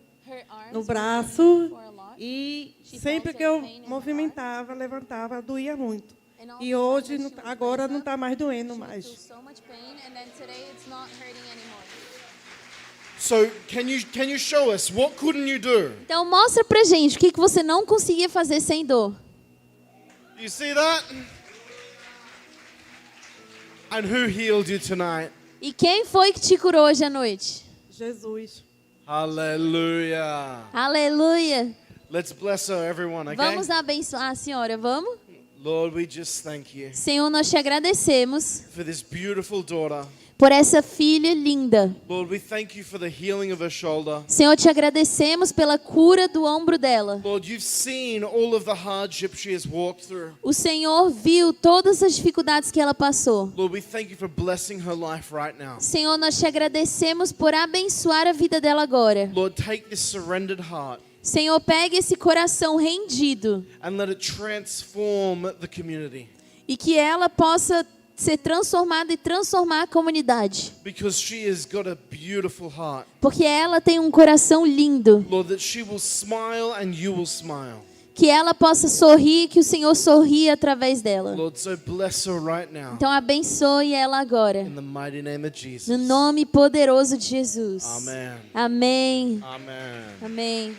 no braço e sempre que eu movimentava, levantava, doía muito. E hoje, agora não está mais doendo mais. So, can you show us what couldn't you do? Então mostra pra gente o que você não conseguia fazer sem dor. You see that? And who healed you tonight? E quem foi que te curou hoje à noite? Jesus. Hallelujah. Aleluia. Let's bless her, everyone, okay? Vamos abençoar a senhora, vamos? Lord, we just thank you Senhor, nós te agradecemos for this beautiful daughter. por essa filha linda. Lord, we thank you for the healing of her shoulder. Senhor, te agradecemos pela cura do ombro dela. Lord, you've seen all of the hardship she has walked through. O Senhor viu todas as dificuldades que ela passou. Lord, we thank you for blessing her life right now. Senhor, nós te agradecemos por abençoar a vida dela agora. Lord, take this surrendered heart Senhor, pegue esse coração rendido and let it transform the community. e que ela possa ser transformada e transformar a comunidade. Because she has got a beautiful heart. Porque ela tem um coração lindo. Lord, that she will smile and you will smile. Que ela possa sorrir, que o Senhor sorria através dela. Lord, so bless her right now. Então abençoe ela agora. In the mighty name of Jesus. No nome poderoso de Jesus. Amen. Amém. Amen. Amém.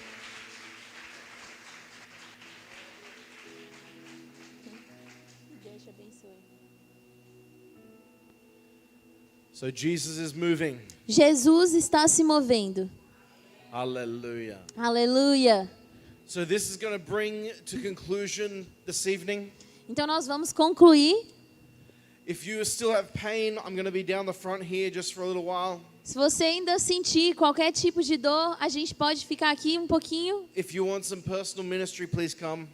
So Jesus is moving. Jesus está se movendo. Hallelujah. Aleluia. So this is going to bring to conclusion this evening. Então nós vamos concluir. If you still have pain, I'm going to be down the front here just for a little while. Se você ainda sentir qualquer tipo de dor, a gente pode ficar aqui um pouquinho. If you want some personal ministry, please come.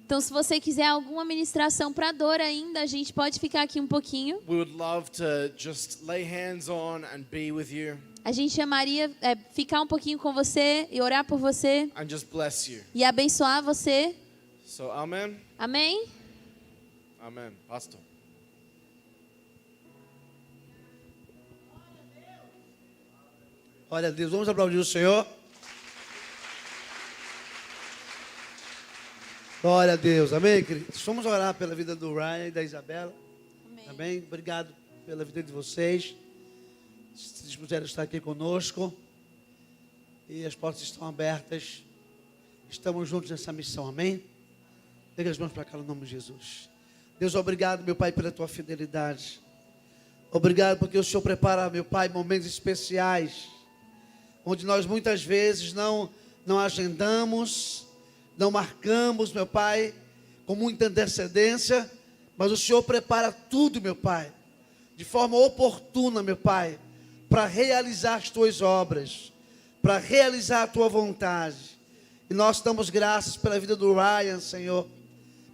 Então, se você quiser alguma ministração para dor ainda, a gente pode ficar aqui um pouquinho. We would love to just lay hands on and be with you A gente amaria ficar um pouquinho com você e orar por você and just bless you. e abençoar você. So, amen. Amém? Amen. Pastor. Glória a Deus. Vamos aplaudir o Senhor. Glória a Deus. Amém, queridos? Vamos orar pela vida do Ryan e da Isabela. Amém. Obrigado pela vida de vocês. Se dispuseram estar aqui conosco. E as portas estão abertas. Estamos juntos nessa missão. Amém. Pega as mãos para cá no nome de Jesus. Deus, obrigado, meu Pai, pela tua fidelidade. Obrigado porque o Senhor prepara, meu Pai, momentos especiais, onde nós muitas vezes não agendamos, não marcamos, meu Pai, com muita antecedência, mas o Senhor prepara tudo, meu Pai, de forma oportuna, meu Pai, para realizar as tuas obras, para realizar a tua vontade. E nós damos graças pela vida do Ryan, Senhor,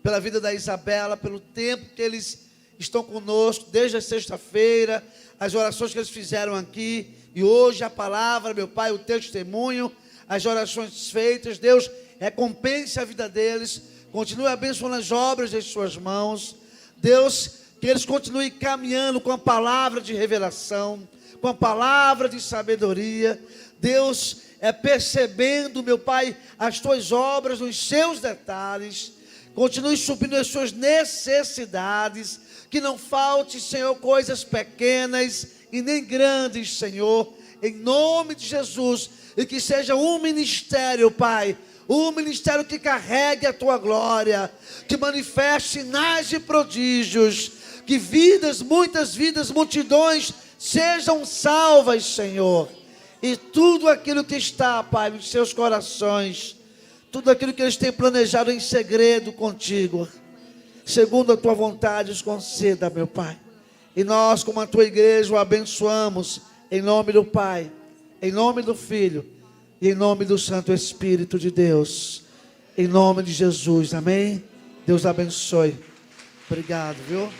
pela vida da Isabela, pelo tempo que eles estão conosco, desde a sexta-feira, as orações que eles fizeram aqui, e hoje a palavra, meu Pai, o teu testemunho, as orações feitas. Deus, recompense a vida deles, continue abençoando as obras de suas mãos. Deus, que eles continuem caminhando com a palavra de revelação, com a palavra de sabedoria. Deus, percebendo, meu Pai, as tuas obras nos seus detalhes. Continue suprindo as suas necessidades, que não falte, Senhor, coisas pequenas e nem grandes, Senhor, em nome de Jesus, e que seja um ministério, Pai, um ministério que carregue a tua glória, que manifeste sinais e prodígios, que vidas, muitas vidas, multidões sejam salvas, Senhor, e tudo aquilo que está, Pai, nos seus corações, tudo aquilo que eles têm planejado em segredo contigo, segundo a tua vontade, os conceda, meu Pai. E nós, como a tua igreja, o abençoamos em nome do Pai, em nome do Filho e em nome do Santo Espírito de Deus. Em nome de Jesus, amém? Deus abençoe. Obrigado, viu?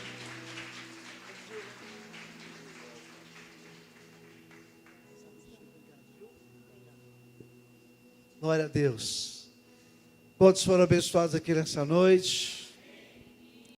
Glória a Deus. Todos foram abençoados aqui nessa noite.